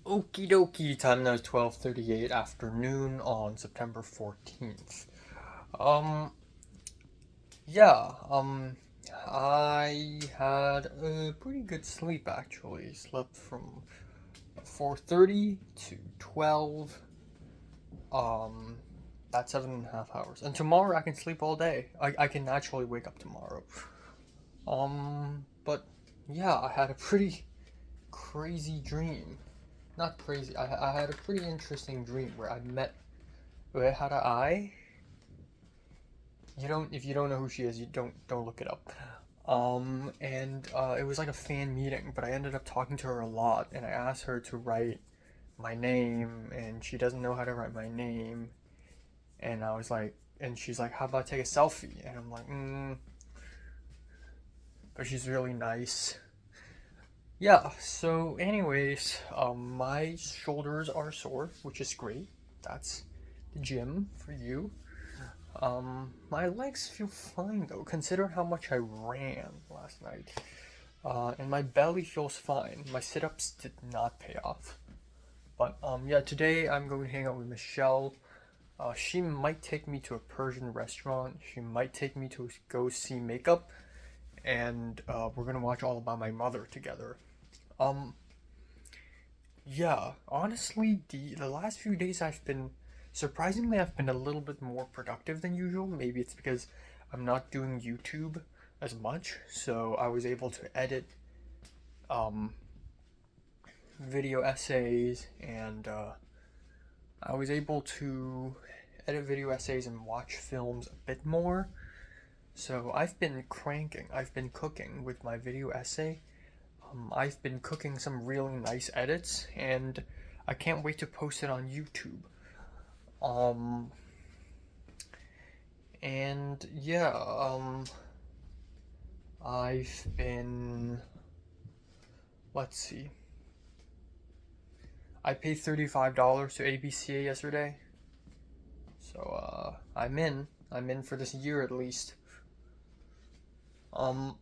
Okie dokie, time now is 12:38 afternoon on September 14th. Um, yeah, I had a pretty good sleep actually. Slept from 4:30 to 12. Um, that's 7.5 hours. And tomorrow I can sleep all day. I can actually wake up tomorrow. But yeah, I had a pretty crazy dream. Not crazy. I had a pretty interesting dream where I met Uehara Ai. If you don't know who she is, you don't look it up. And it was like a fan meeting, but I ended up talking to her a lot, and I asked her to write my name, and she doesn't know how to write my name, and I was like, and she's like, how about I take a selfie? And I'm like, but she's really nice. Yeah, so anyways, my shoulders are sore, which is great. That's the gym for you. My legs feel fine though, consider how much I ran last night. And my belly feels fine. My sit-ups did not pay off. But yeah, today I'm going to hang out with Michelle. She might take me to a Persian restaurant. She might take me to go see makeup, and we're gonna watch All About My Mother together. Um, yeah, honestly, the last few days I've been a little bit more productive than usual. Maybe it's because I'm not doing YouTube as much, so I was able to edit um, video essays, and I was able to edit video essays and watch films a bit more. So I've been cranking. I've been cooking with my video essay. I've been cooking some really nice edits, and I can't wait to post it on YouTube. Um, and yeah, I've been, let's see, I paid $35 to ABCA yesterday, so I'm in for this year at least. Um,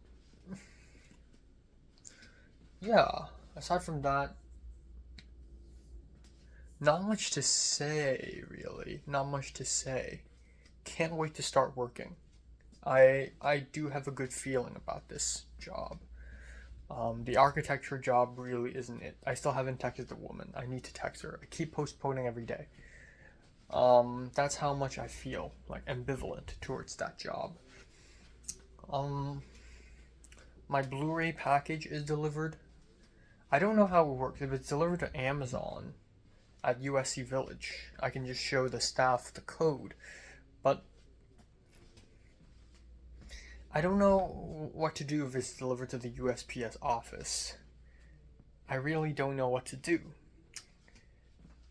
yeah, aside from that, not much to say, really. Not much to say. Can't wait to start working. I do have a good feeling about this job. The architecture job really isn't it. I still haven't texted the woman. I need to text her. I keep postponing every day. That's how much I feel like ambivalent towards that job. Um, my Blu-ray package is delivered. I don't know how it works. If it's delivered to Amazon at USC Village, I can just show the staff the code. But I don't know what to do if it's delivered to the USPS office. I really don't know what to do.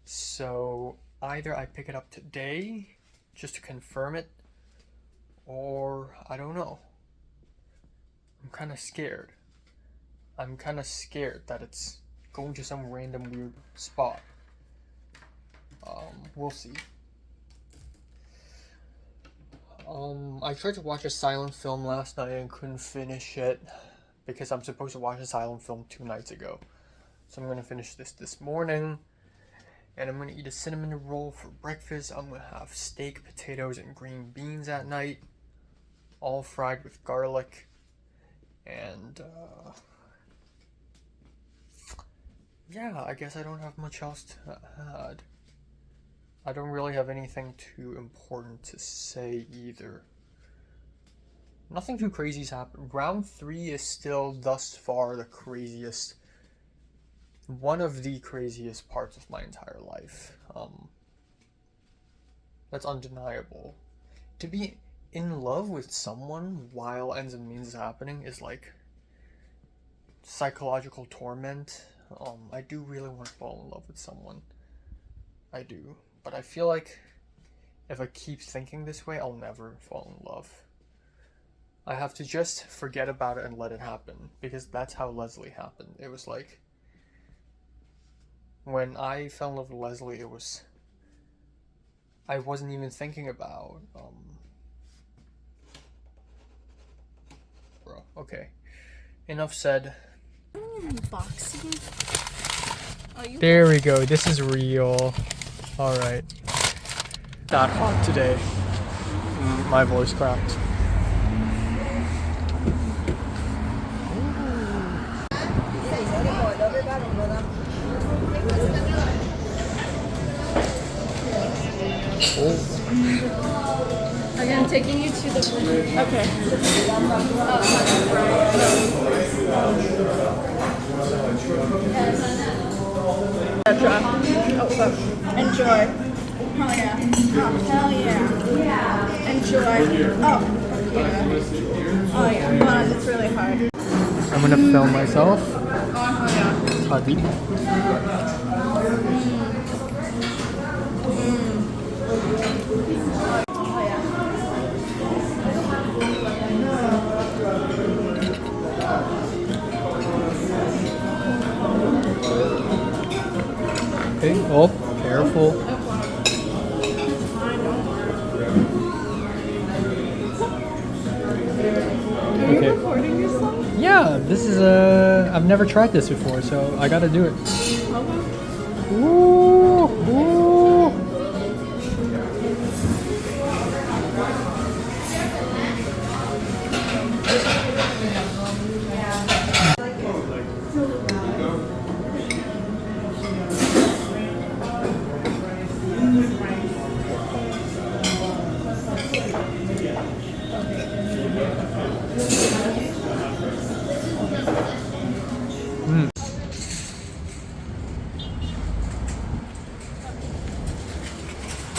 So either I pick it up today just to confirm it, or I don't know. I'm kind of scared. I'm kind of scared that it's going to some random weird spot. We'll see. I tried to watch a silent film last night and couldn't finish it because I'm supposed to watch a silent film 2 nights ago. So I'm gonna finish this morning, and I'm gonna eat a cinnamon roll for breakfast. I'm gonna have steak, potatoes, and green beans at night, all fried with garlic. And yeah, I guess I don't have much else to add. I don't really have anything too important to say either. Nothing too crazy's happened. Round 3 is still thus far the craziest, one of the craziest parts of my entire life. That's undeniable. To be in love with someone while ends and means is happening is like psychological torment. I do really want to fall in love with someone. I do. But I feel like if I keep thinking this way, I'll never fall in love. I have to just forget about it and let it happen, because that's how Leslie happened. It was like, when I fell in love with Leslie, I wasn't even thinking about, okay. Enough said. Boxing? Oh There we go. This is real. All right. That hot today. My voice cracked. Oh. Okay, I'm taking you to the. Okay. Enjoy. Oh yeah. Oh hell yeah. Enjoy. Oh yeah. Oh yeah. God, it's really hard. I'm gonna film myself. Oh yeah. Hadi. Okay. Oh, careful. Are you recording yourself? Yeah, this is I've never tried this before, so I gotta do it. Okay. Ooh, ooh.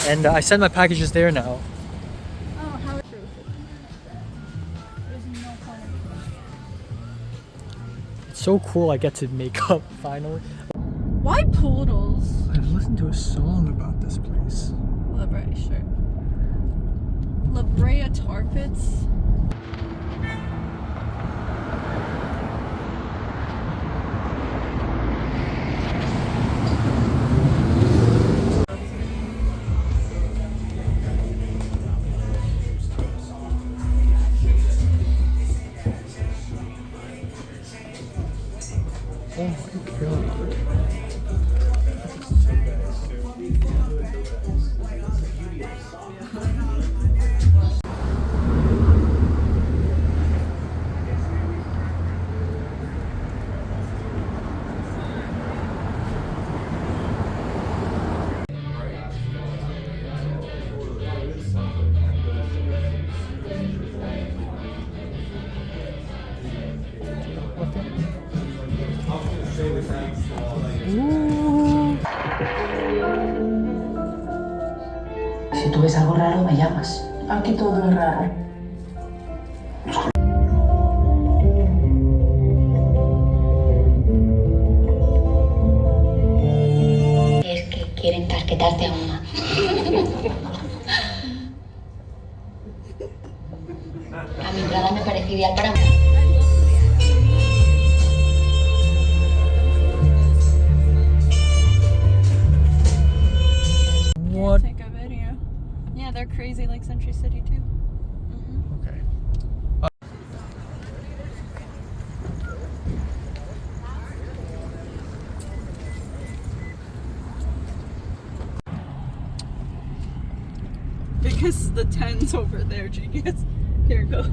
And I sent my packages there now. Oh, how true. There's no point in It's so cool I get to make up finally. Why poodles? I've listened to a song about this place. La Brea, sure. La Brea Tar Pits. Oh my god. Ooh. Si tú ves algo raro, me llamas. Aquí todo es raro. Es que quieren casquetarte a una. A mi entrada me parece ideal para mí. What? Take a video. Yeah, they're crazy like Century City too. Okay. Because the 10's over there, genius. Here, go.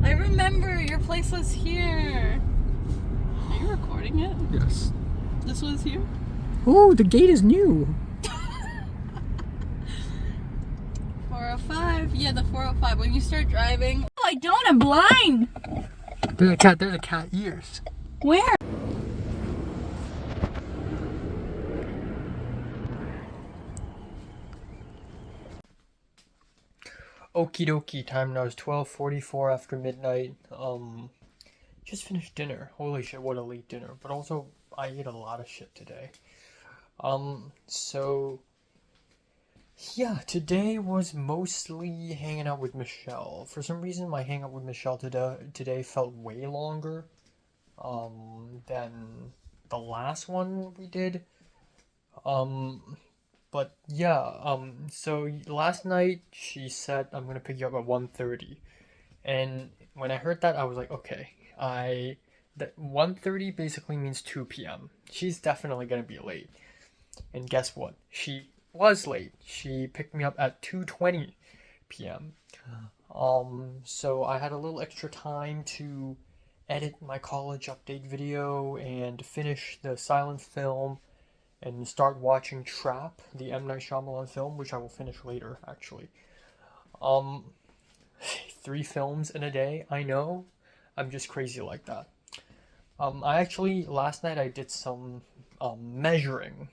I remember your place was here. Are you recording it? Yes. This was here? Oh, the gate is new. 405. Yeah, the 405. When you start driving. Oh, I don't. I'm blind. They're the cat ears. Where? Okie dokie, time now is 12:44 after midnight. Just finished dinner. Holy shit, what a late dinner. But also, I ate a lot of shit today. So yeah, today was mostly hanging out with Michelle. For some reason, my hangout with Michelle today felt way longer than the last one we did. But yeah, so last night she said I'm gonna pick you up at 1:30, and when I heard that I was like, okay, I that 1:30 basically means 2 p.m. She's definitely gonna be late. And guess what? She was late. She picked me up at 2:20 p.m. So I had a little extra time to edit my college update video and finish the silent film and start watching Trap, the M. Night Shyamalan film, which I will finish later, actually. 3 films in a day, I know. I'm just crazy like that. I actually, last night I did some measuring.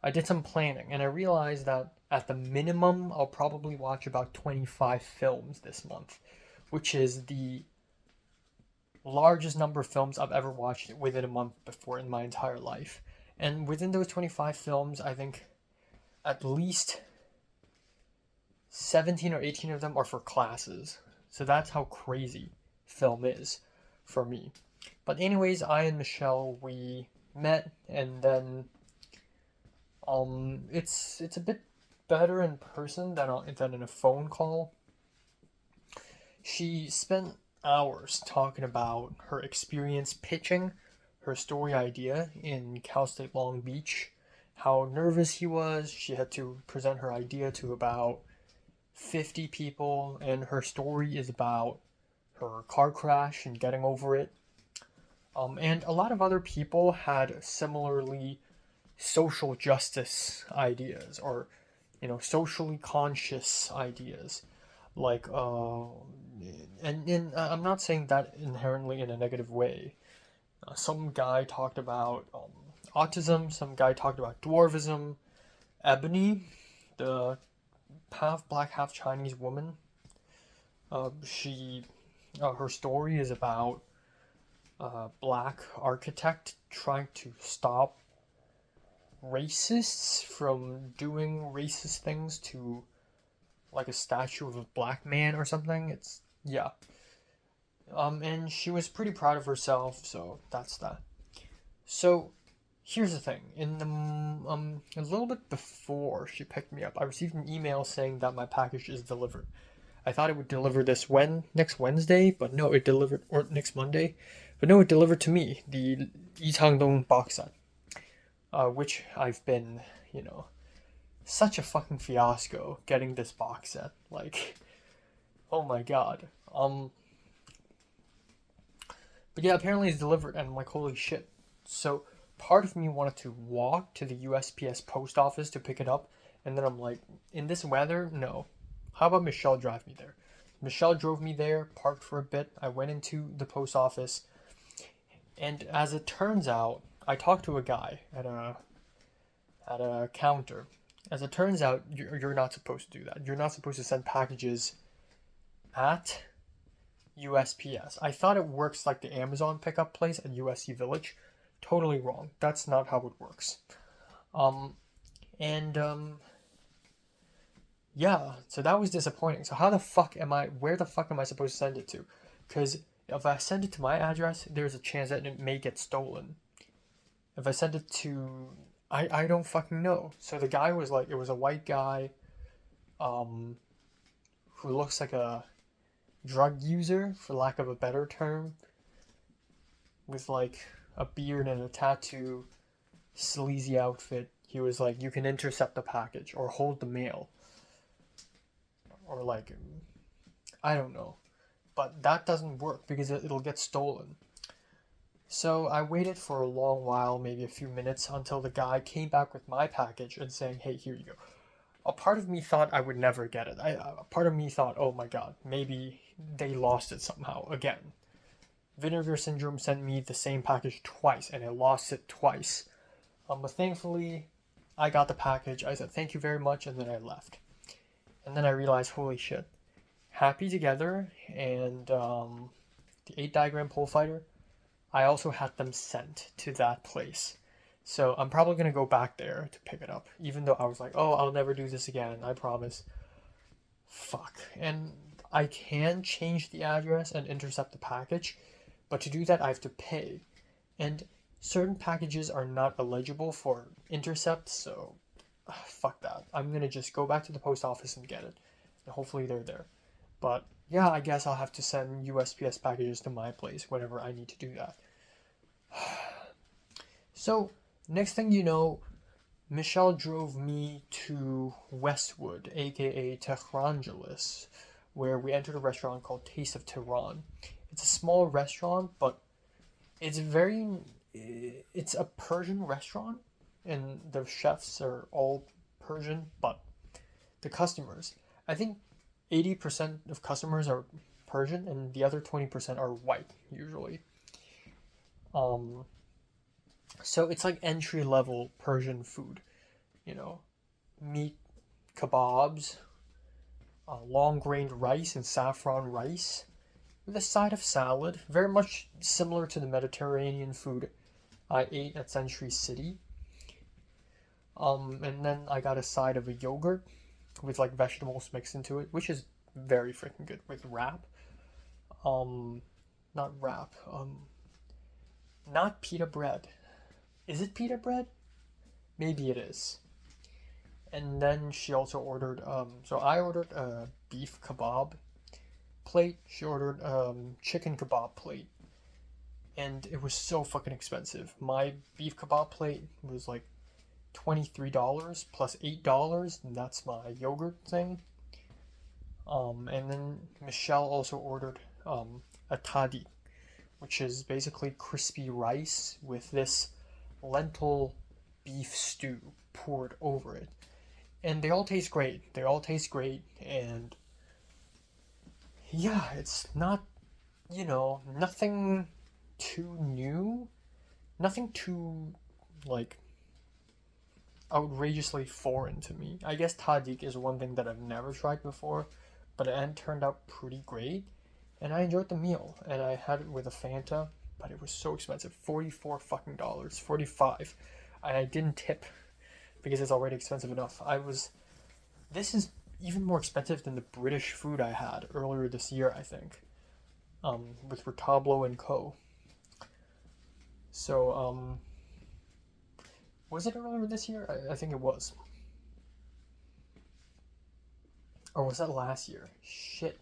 I did some planning, and I realized that at the minimum, I'll probably watch about 25 films this month, which is the largest number of films I've ever watched within a month before in my entire life. And within those 25 films, I think at least 17 or 18 of them are for classes. So that's how crazy film is for me. But anyways, I and Michelle, we met, and then it's a bit better in person than in a phone call. She spent hours talking about her experience pitching her story idea in Cal State Long Beach, how nervous he was. She had to present her idea to about 50 people, and her story is about her car crash and getting over it. And a lot of other people had similarly social justice ideas, or socially conscious ideas, like and I'm not saying that inherently in a negative way. Some guy talked about autism, some guy talked about dwarvism. Ebony, the half black half Chinese woman, her story is about a black architect trying to stop racists from doing racist things to like a statue of a black man or something. And she was pretty proud of herself, so that's that. So here's the thing. In the a little bit before she picked me up, I received an email saying that my package is delivered. I thought it would deliver next Wednesday, but no, it delivered, or next Monday, but no, it delivered to me, the Yi Changdong box set, which I've been, such a fucking fiasco getting this box set. Like, oh my god. But yeah, apparently it's delivered, and I'm like, holy shit. So part of me wanted to walk to the USPS post office to pick it up, and then I'm like, in this weather, no. How about Michelle drive me there? Michelle drove me there, parked for a bit. I went into the post office, and as it turns out, I talked to a guy at a counter. As it turns out, you're not supposed to do that. You're not supposed to send packages at USPS. I thought it works like the Amazon pickup place at USC Village. Totally wrong. That's not how it works. Yeah, so that was disappointing. So where the fuck am I supposed to send it to? Because if I send it to my address, there's a chance that it may get stolen. If I send it to, I don't fucking know. So the guy was like, it was a white guy, who looks like a drug user, for lack of a better term, with like a beard and a tattoo, sleazy outfit. He was like, you can intercept the package or hold the mail. Or like, I don't know. But that doesn't work because it'll get stolen. So I waited for a long while, maybe a few minutes, until the guy came back with my package and saying, hey, here you go. A part of me thought I would never get it. A part of me thought, oh my god, maybe they lost it somehow again. Vinegar Syndrome sent me the same package twice, and I lost it twice. But thankfully, I got the package. I said, thank you very much, and then I left. And then I realized, holy shit. Happy Together and the 8 Diagram Pole Fighter, I also had them sent to that place. So I'm probably going to go back there to pick it up. Even though I was like, oh, I'll never do this again, I promise. Fuck. And I can change the address and intercept the package, but to do that I have to pay. And certain packages are not eligible for intercept, so fuck that. I'm going to just go back to the post office and get it. And hopefully they're there. But yeah, I guess I'll have to send USPS packages to my place whenever I need to do that. So, next thing you know, Michelle drove me to Westwood, aka Tehrangeles, where we entered a restaurant called Taste of Tehran. It's a small restaurant, but it's it's a Persian restaurant, and the chefs are all Persian, but the customers, I think 80% of customers are Persian, and the other 20% are white, usually. Um, so it's like entry level Persian food, you know, meat kebabs, long grained rice and saffron rice with a side of salad, very much similar to the Mediterranean food I ate at Century City. And then I got a side of a yogurt with like vegetables mixed into it, which is very freaking good with wrap. Um, not wrap. Not pita bread. Is it pita bread? Maybe it is. And then she also ordered. So I ordered a beef kebab plate. She ordered chicken kebab plate, and it was so fucking expensive. My beef kebab plate was like $23 plus $8, and that's my yogurt thing. And then Michelle also ordered a tadi, which is basically crispy rice with this lentil beef stew poured over it. And they all taste great. They all taste great, and yeah, it's not, nothing too new, nothing too, like, outrageously foreign to me. I guess Tahdig is one thing that I've never tried before, but it turned out pretty great, and I enjoyed the meal, and I had it with a Fanta, but it was so expensive, $44 fucking dollars, 45. I didn't tip because it's already expensive enough. This is even more expensive than the British food I had earlier this year, I think, with Retablo and Co. So, was it earlier this year? I think it was. Or was that last year? Shit.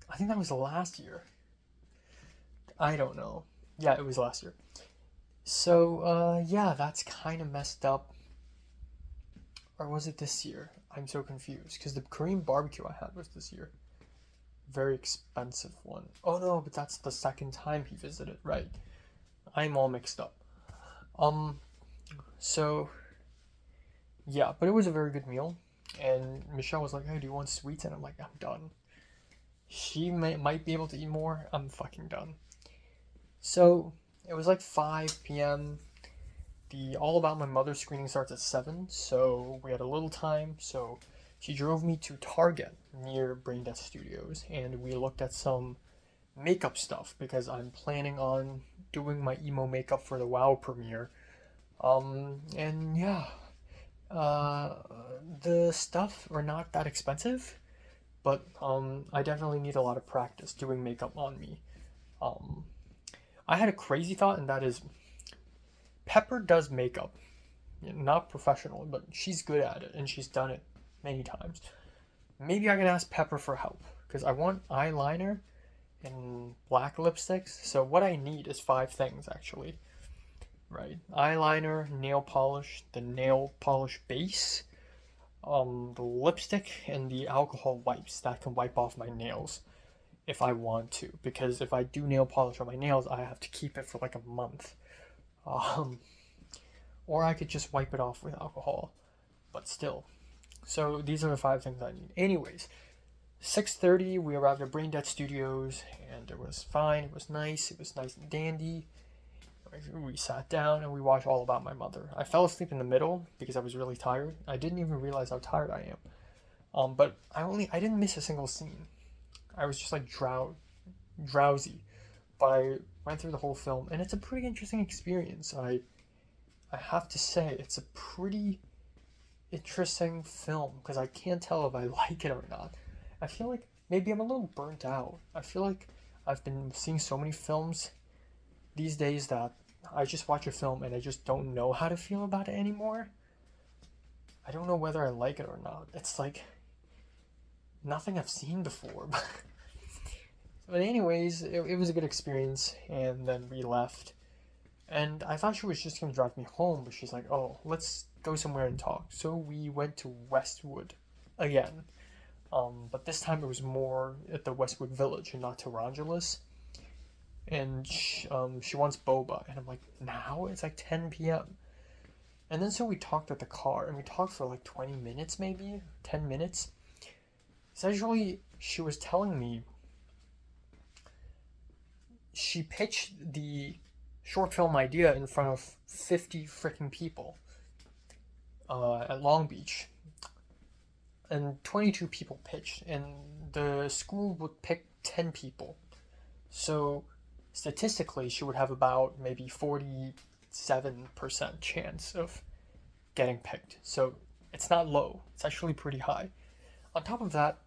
I think that was last year. I don't know. Yeah, it was last year. So, yeah, that's kind of messed up. Or was it this year? I'm so confused. Because the Korean barbecue I had was this year. Very expensive one. Oh no, but that's the second time he visited, right? I'm all mixed up. So, yeah, but it was a very good meal. And Michelle was like, hey, do you want sweets? And I'm like, I'm done. She might be able to eat more. I'm fucking done. So, it was like 5 p.m. The All About My Mother screening starts at 7, so we had a little time. So, she drove me to Target near Braindead Studios, and we looked at some makeup stuff because I'm planning on doing my emo makeup for the WoW premiere. And yeah, the stuff are not that expensive, but I definitely need a lot of practice doing makeup on me. I had a crazy thought, and that is Pepper does makeup. Not professional, but she's good at it, and she's done it many times. Maybe I can ask Pepper for help, because I want eyeliner and black lipsticks. So what I need is 5 things, actually. Right? Eyeliner, nail polish, the nail polish base, the lipstick, and the alcohol wipes that can wipe off my nails if I want to. Because if I do nail polish on my nails, I have to keep it for like a month. Or I could just wipe it off with alcohol. But still. So these are the 5 things I need. Anyways, 6:30 we arrived at Braindead Studios, and it was fine. It was nice and dandy. We sat down and we watched All About My Mother. I fell asleep in the middle because I was really tired. I didn't even realize how tired I am. But I didn't miss a single scene. I was just like drowsy. But I went through the whole film, and it's a pretty interesting experience. I have to say, it's a pretty interesting film because I can't tell if I like it or not. I feel like maybe I'm a little burnt out. I feel like I've been seeing so many films these days that I just watch a film and I just don't know how to feel about it anymore. I don't know whether I like it or not. It's like nothing I've seen before. But anyways, it was a good experience, and then we left. And I thought she was just gonna drive me home, but she's like, "Oh, let's go somewhere and talk." So we went to Westwood again. But this time it was more at the Westwood Village and not Torongelis. And she wants boba, and I'm like, now it's like 10 p.m. And then so we talked at the car, and we talked for like 20 minutes, maybe 10 minutes. Essentially, she was telling me she pitched the short film idea in front of 50 freaking people at Long Beach. And 22 people pitched, and the school would pick 10 people. So statistically, she would have about maybe 47% chance of getting picked. So it's not low, it's actually pretty high. On top of that,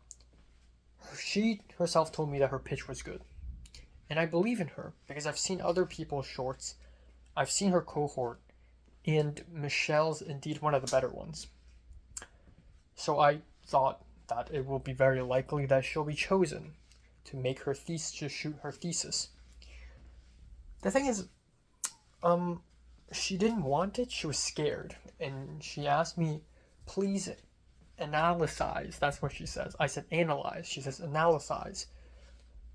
she herself told me that her pitch was good. And I believe in her because I've seen other people's shorts, I've seen her cohort, and Michelle's indeed one of the better ones. So I thought that it will be very likely that she'll be chosen to make her thesis, to shoot her thesis. The thing is, she didn't want it, she was scared, and she asked me, please analyze, that's what she says. I said analyze, she says analyze.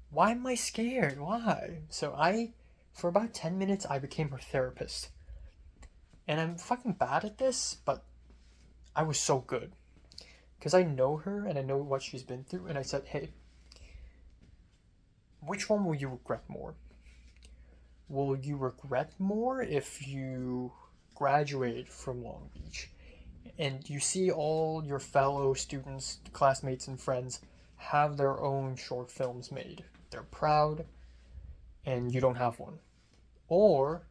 Why am I scared? Why? So for about 10 minutes, I became her therapist. And I'm fucking bad at this, but I was so good. Because I know her and I know what she's been through, and I said, hey, which one will you regret more? Will you regret more if you graduate from Long Beach and you see all your fellow students, classmates, and friends have their own short films made? They're proud, and you don't have one. Or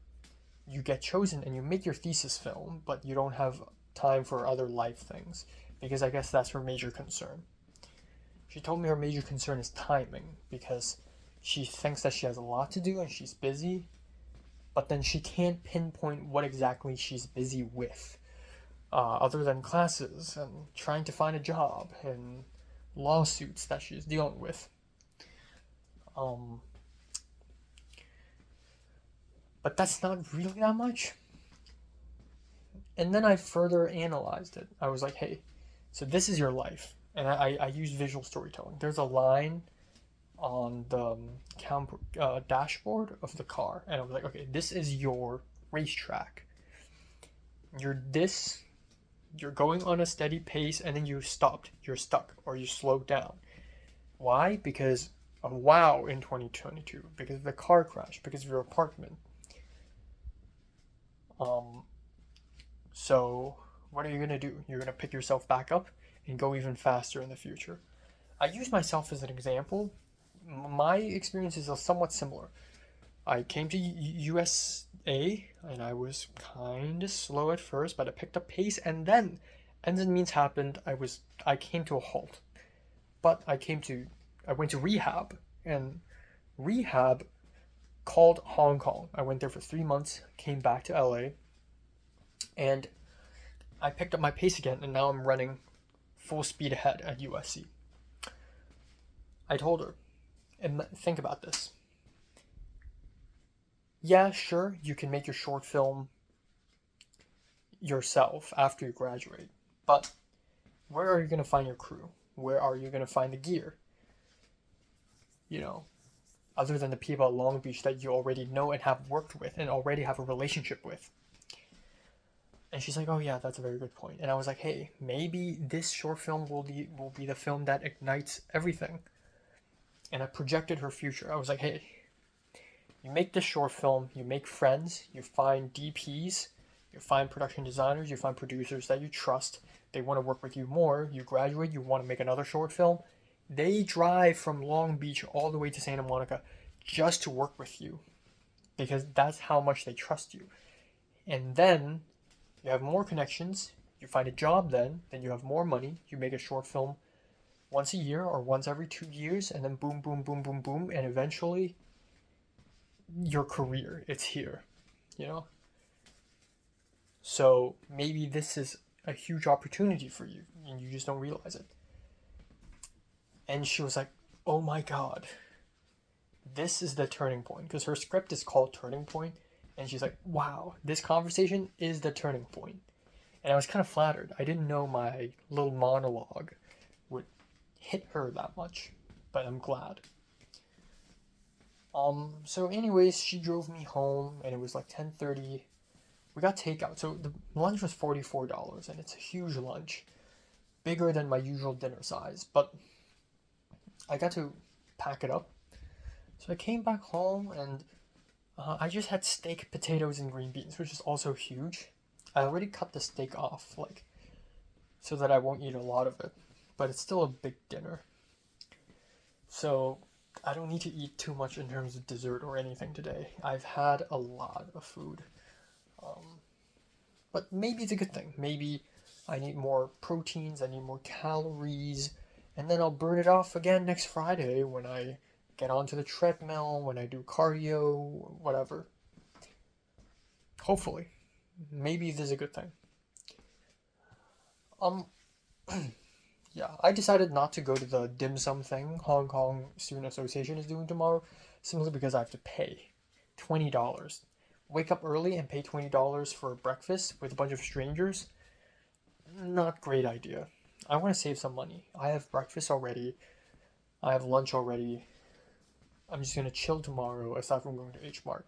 you get chosen and you make your thesis film, but you don't have time for other life things, because I guess that's her major concern. She told me her major concern is timing, because she thinks that she has a lot to do and she's busy, but then she can't pinpoint what exactly she's busy with, other than classes and trying to find a job and lawsuits that she's dealing with. But that's not really that much. And then I further analyzed it. I was like, hey, so this is your life. And I used visual storytelling. There's a line on the dashboard of the car. And I was like, okay, this is your racetrack. You're going on a steady pace, and then you stopped. You're stuck, or you slowed down. Why? Because of wow in 2022. Because of the car crash. Because of your apartment. So what are you going to do? You're going to pick yourself back up and go even faster in the future. I use myself as an example. My experience is somewhat similar. I came to USA and I was kind of slow at first, but I picked up pace, and then means happened. I came to a halt. But I went to rehab, and rehab called Hong Kong. I went there for 3 months, came back to LA, and I picked up my pace again, and now I'm running full speed ahead at USC. I told her, and think about this. Yeah, sure, you can make your short film yourself after you graduate, but where are you going to find your crew? Where are you going to find the gear? Other than the people at Long Beach that you already know and have worked with and already have a relationship with. And she's like, oh yeah, that's a very good point. And I was like, hey, maybe this short film will be the film that ignites everything. And I projected her future. I was like, hey, you make this short film, you make friends, you find DPs, you find production designers, you find producers that you trust, they want to work with you more, you graduate, you want to make another short film. They drive from Long Beach all the way to Santa Monica just to work with you, because that's how much they trust you. And then you have more connections, you find a job, then you have more money, you make a short film once a year or once every 2 years, and then boom, boom, boom, boom, boom, and eventually your career, it's here, So maybe this is a huge opportunity for you and you just don't realize it. And she was like, oh my God, this is the turning point, because her script is called Turning Point, and she's like, wow, this conversation is the turning point. And I was kind of flattered. I didn't know my little monologue would hit her that much, but I'm glad. So anyways, she drove me home, and it was like 10:30. We got takeout, so the lunch was $44, and it's a huge lunch, bigger than my usual dinner size, but I got to pack it up. So I came back home, and I just had steak, potatoes, and green beans, which is also huge. I already cut the steak off, like, so that I won't eat a lot of it, but it's still a big dinner. So I don't need to eat too much in terms of dessert or anything today. I've had a lot of food. But maybe it's a good thing. Maybe I need more proteins, I need more calories, and then I'll burn it off again next Friday when I get onto the treadmill, when I do cardio, whatever. Hopefully. Maybe this is a good thing. Yeah, I decided not to go to the dim sum thing Hong Kong Student Association is doing tomorrow, simply because I have to pay $20. Wake up early and pay $20 for breakfast with a bunch of strangers? Not great idea. I want to save some money. I have breakfast already. I have lunch already. I'm just going to chill tomorrow aside from going to H Mart.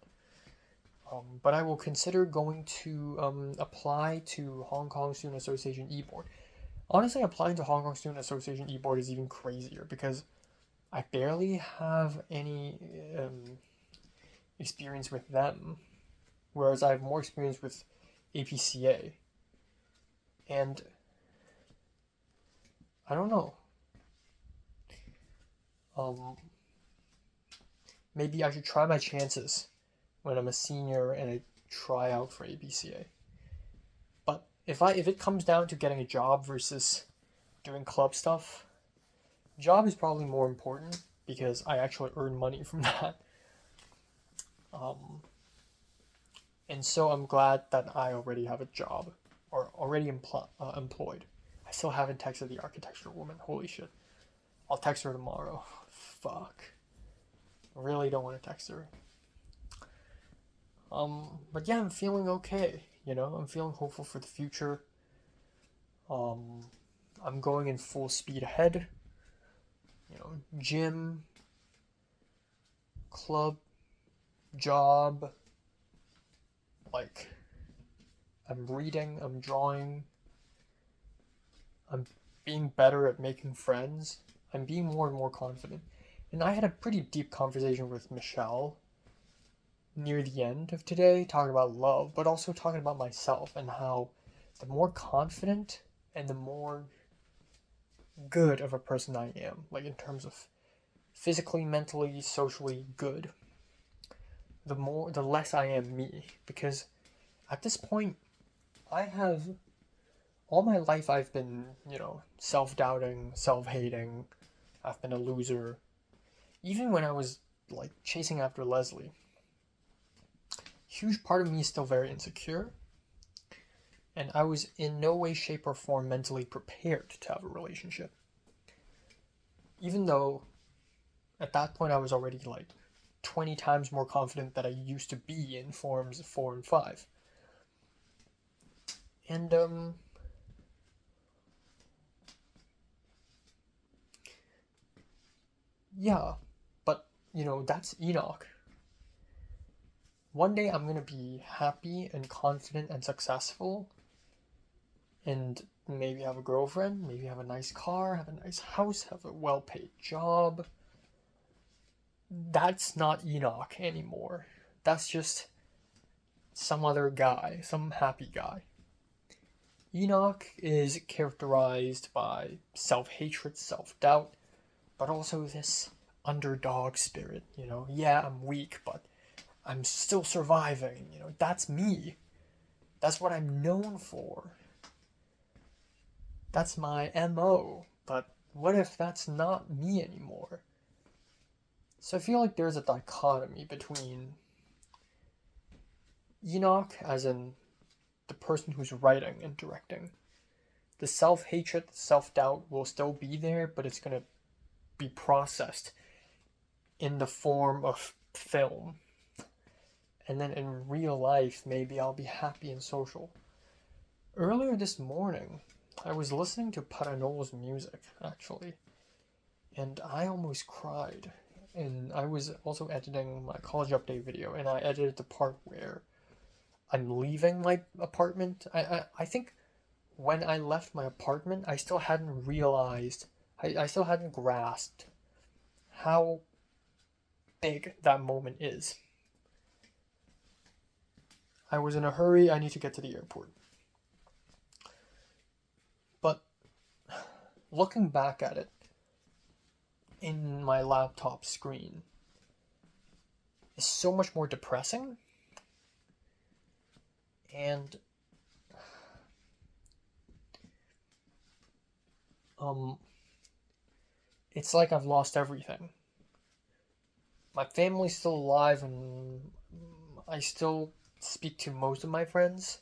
But I will consider going to apply to Hong Kong Student Association e-board. Honestly, applying to Hong Kong Student Association e-board is even crazier because I barely have any experience with them, whereas I have more experience with APCA. And I don't know. Maybe I should try my chances when I'm a senior and I try out for APCA. But if it comes down to getting a job versus doing club stuff, job is probably more important because I actually earn money from that. And so I'm glad that I already have a job or already employed. I still haven't texted the architecture woman. Holy shit. I'll text her tomorrow. Fuck. I really don't want to text her. But yeah, I'm feeling okay. I'm feeling hopeful for the future. I'm going in full speed ahead. Gym, club, job. Like, I'm reading, I'm drawing. I'm being better at making friends. I'm being more and more confident. And I had a pretty deep conversation with Michelle near the end of today, talking about love, but also talking about myself and how the more confident and the more good of a person I am, like in terms of physically, mentally, socially good, the less I am me. Because at this point, all my life I've been, self-doubting, self-hating, I've been a loser. Even when I was, like, chasing after Leslie, huge part of me is still very insecure, and I was in no way, shape, or form mentally prepared to have a relationship. Even though, at that point, I was already, like, 20 times more confident than I used to be in forms 4 and 5. And, yeah, but, that's Enoch. One day I'm going to be happy and confident and successful and maybe have a girlfriend, maybe have a nice car, have a nice house, have a well-paid job. That's not Enoch anymore. That's just some other guy, some happy guy. Enoch is characterized by self-hatred, self-doubt, but also this underdog spirit, Yeah, I'm weak, but I'm still surviving, That's me. That's what I'm known for. That's my MO. But what if that's not me anymore? So I feel like there's a dichotomy between Enoch, as in the person who's writing and directing. The self-hatred, the self-doubt will still be there, but it's going to be processed in the form of film. And then in real life, maybe I'll be happy and social. Earlier this morning, I was listening to Paranor's music, actually, and I almost cried. And I was also editing my college update video, and I edited the part where I'm leaving my apartment. I think when I left my apartment, I still hadn't realized, I still hadn't grasped how big that moment is. I was in a hurry, I need to get to the airport. But looking back at it, in my laptop screen, is so much more depressing. And it's like I've lost everything. My family's still alive, and I still speak to most of my friends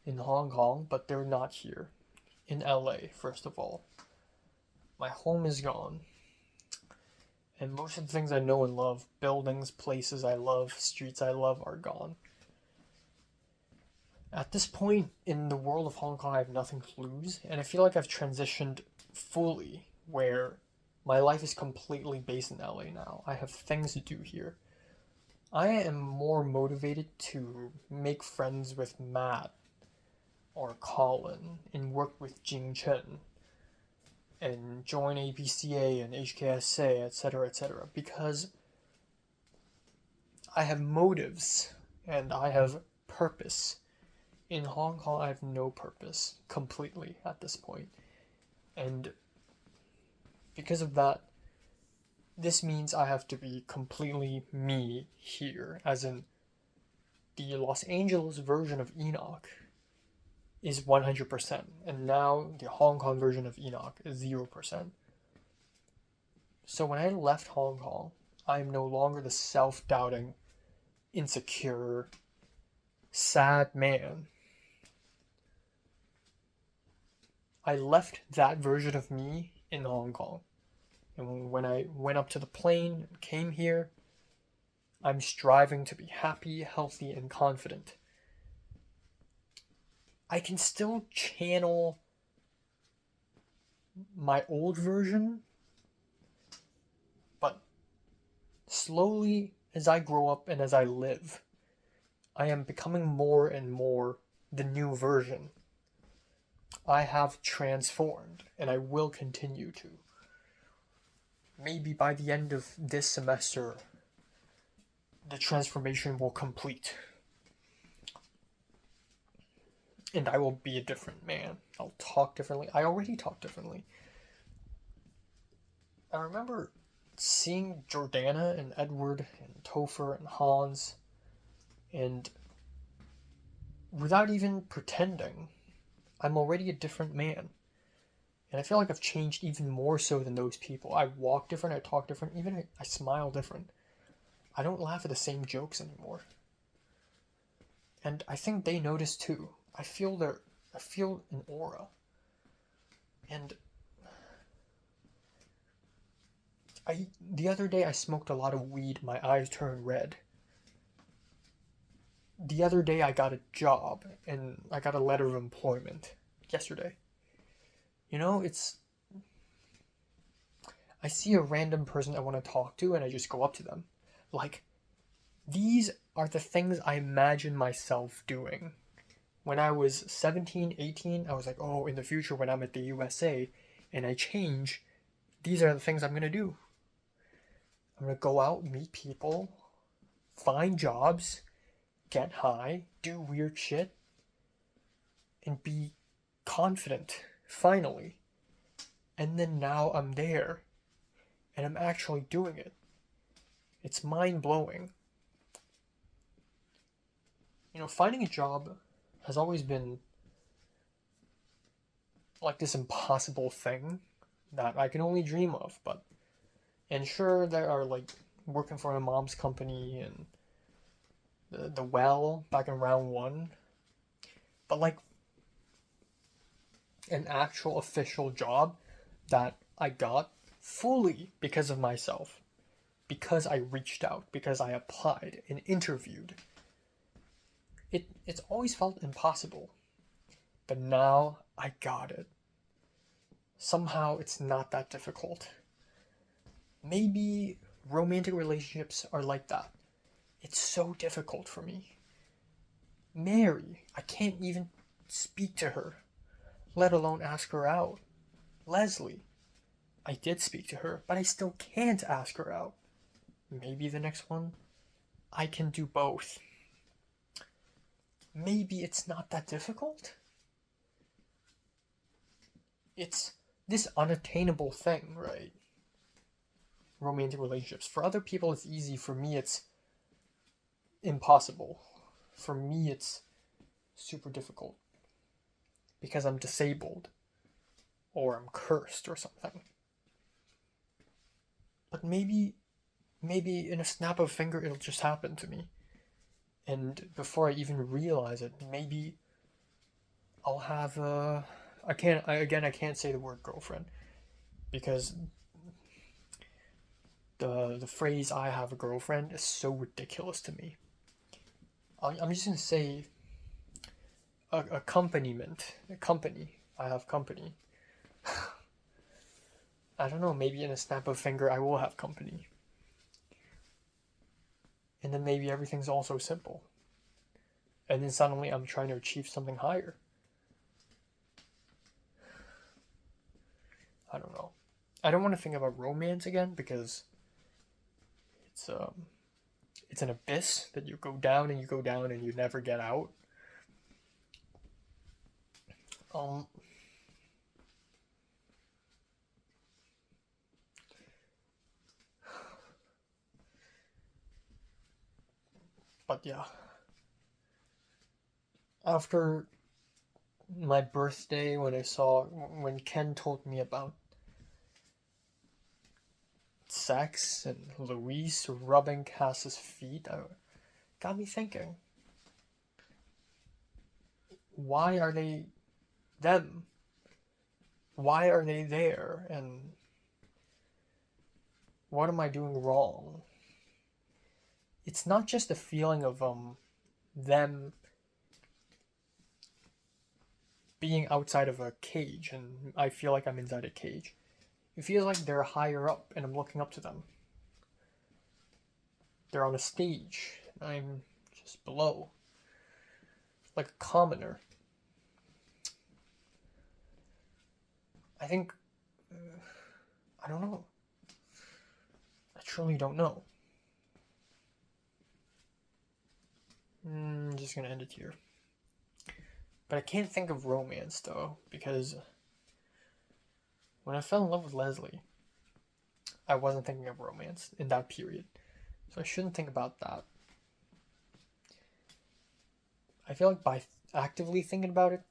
in Hong Kong, but they're not here. In LA, first of all. My home is gone. And most of the things I know and love, buildings, places I love, streets I love, are gone. At this point in the world of Hong Kong, I have nothing to lose, and I feel like I've transitioned fully, where my life is completely based in LA now. I have things to do here. I am more motivated to make friends with Matt or Colin and work with Jing Chen and join APCA and HKSA, etc., because I have motives and I have purpose. In Hong Kong, I have no purpose completely at this point. And because of that, this means I have to be completely me here, as in the Los Angeles version of Enoch is 100%, and now the Hong Kong version of Enoch is 0%. So when I left Hong Kong, I am no longer the self-doubting, insecure, sad man. I left that version of me in Hong Kong. And when I went up to the plane, came here, I'm striving to be happy, healthy, and confident. I can still channel my old version, but slowly, as I grow up and as I live, I am becoming more and more the new version. I have transformed, and I will continue to. Maybe by the end of this semester, the transformation will complete. And I will be a different man. I'll talk differently. I already talk differently. I remember seeing Jordana and Edward and Topher and Hans, and without even pretending, I'm already a different man. And I feel like I've changed even more so than those people. I walk different, I talk different, even I smile different. I don't laugh at the same jokes anymore. And I think they notice too. I feel an aura. And the other day I smoked a lot of weed, my eyes turned red. The other day I got a job, and I got a letter of employment yesterday. You know, I see a random person I want to talk to, and I just go up to them. Like, these are the things I imagine myself doing. When I was 17, 18, I was like, oh, in the future when I'm at the USA and I change, these are the things I'm going to do. I'm going to go out, meet people, find jobs, get high, do weird shit, and be confident, finally. And then now I'm there, and I'm actually doing it. It's mind-blowing. You know, finding a job has always been like this impossible thing that I can only dream of, and sure, there are like working for my mom's company and the well back in round 1, but like an actual official job that I got fully because of myself, because I reached out, because I applied and interviewed. It's always felt impossible. But now I got it. Somehow it's not that difficult. Maybe romantic relationships are like that. It's so difficult for me. Mary, I can't even speak to her, let alone ask her out. Leslie, I did speak to her, but I still can't ask her out. Maybe the next one, I can do both. Maybe it's not that difficult. It's this unattainable thing, right? Romantic relationships. For other people, it's easy. For me, it's impossible. For me, it's super difficult. Because I'm disabled. Or I'm cursed or something. But maybe in a snap of a finger, it'll just happen to me. And before I even realize it, maybe I'll have a... I can't say the word girlfriend. Because the phrase "I have a girlfriend" is so ridiculous to me. I'm just gonna say accompaniment. A company. I have company. I don't know, maybe in a snap of a finger I will have company. And then maybe everything's also simple. And then suddenly I'm trying to achieve something higher. I don't know. I don't want to think about romance again because it's an abyss that you go down and you go down and you never get out. But yeah. After my birthday, when Ken told me about sex and Luis rubbing Cass's feet, it got me thinking. Why are they them? Why are they there? And what am I doing wrong? It's not just a feeling of them being outside of a cage and I feel like I'm inside a cage. It feels like they're higher up and I'm looking up to them. They're on a stage and I'm just below. Like a commoner. I think... I don't know. I truly don't know. I'm just gonna end it here. But I can't think of romance though, because when I fell in love with Leslie, I wasn't thinking of romance in that period. So I shouldn't think about that. I feel like by actively thinking about it,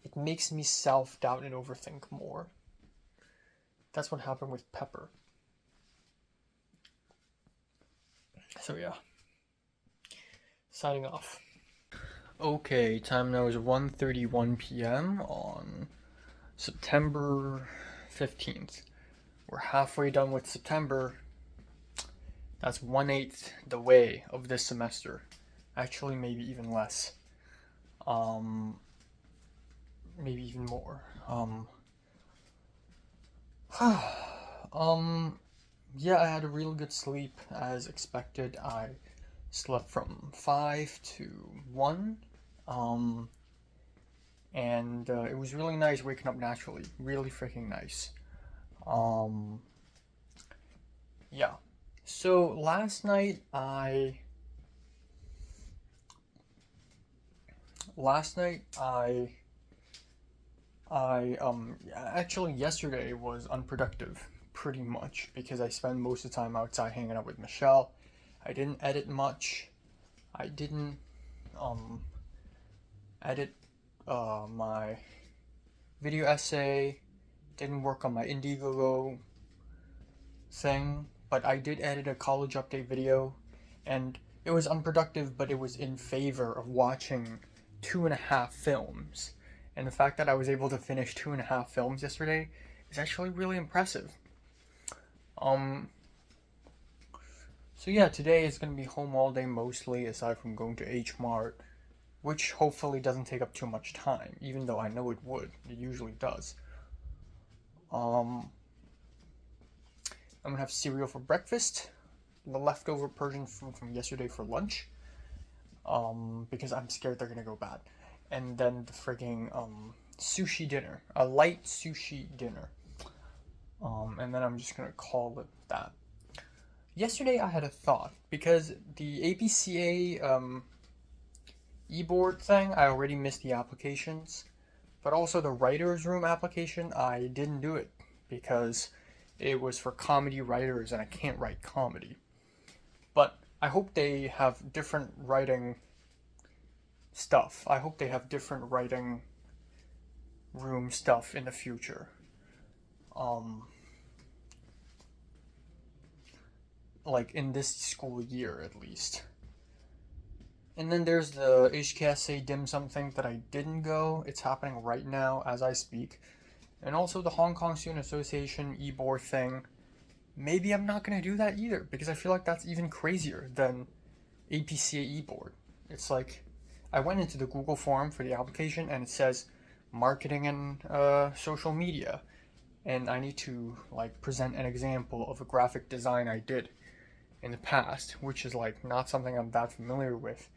it makes me self-doubt and overthink more. That's what happened with Pepper. So yeah. Signing off. Okay, time now is 1:31 p.m. on September 15th. We're halfway done with September. That's 1/8 the way of this semester. Actually, maybe even less. Maybe even more. Yeah, I had a real good sleep as expected. I slept from 5 to 1. And it was really nice waking up naturally. Really freaking nice. Yeah. So last night actually yesterday was unproductive pretty much because I spent most of the time outside hanging out with Michelle. I didn't edit much. I didn't edit my video essay. Didn't work on my Indiegogo thing, but I did edit a college update video, and it was unproductive, but it was in favor of watching 2.5 films. And the fact that I was able to finish 2.5 films yesterday is actually really impressive. So yeah, today is going to be home all day mostly, aside from going to H Mart, which hopefully doesn't take up too much time, even though I know it would. It usually does. I'm gonna have cereal for breakfast, the leftover Persian food from yesterday for lunch, because I'm scared they're gonna go bad, and then the frigging sushi dinner, a light sushi dinner, and then I'm just gonna call it that. Yesterday I had a thought, because the APCA e-board thing, I already missed the applications, but also the writer's room application, I didn't do it because it was for comedy writers and I can't write comedy. But I hope they have different writing stuff. I hope they have different writing room stuff in the future. Like in this school year at least. And then there's the HKSA dim sum thing that I didn't go. It's happening right now as I speak. And also the Hong Kong Student Association e-board thing. Maybe I'm not going to do that either, because I feel like that's even crazier than APCA e-board. It's like, I went into the Google form for the application and it says marketing and social media. And I need to like present an example of a graphic design I did in the past, which is like not something I'm that familiar with.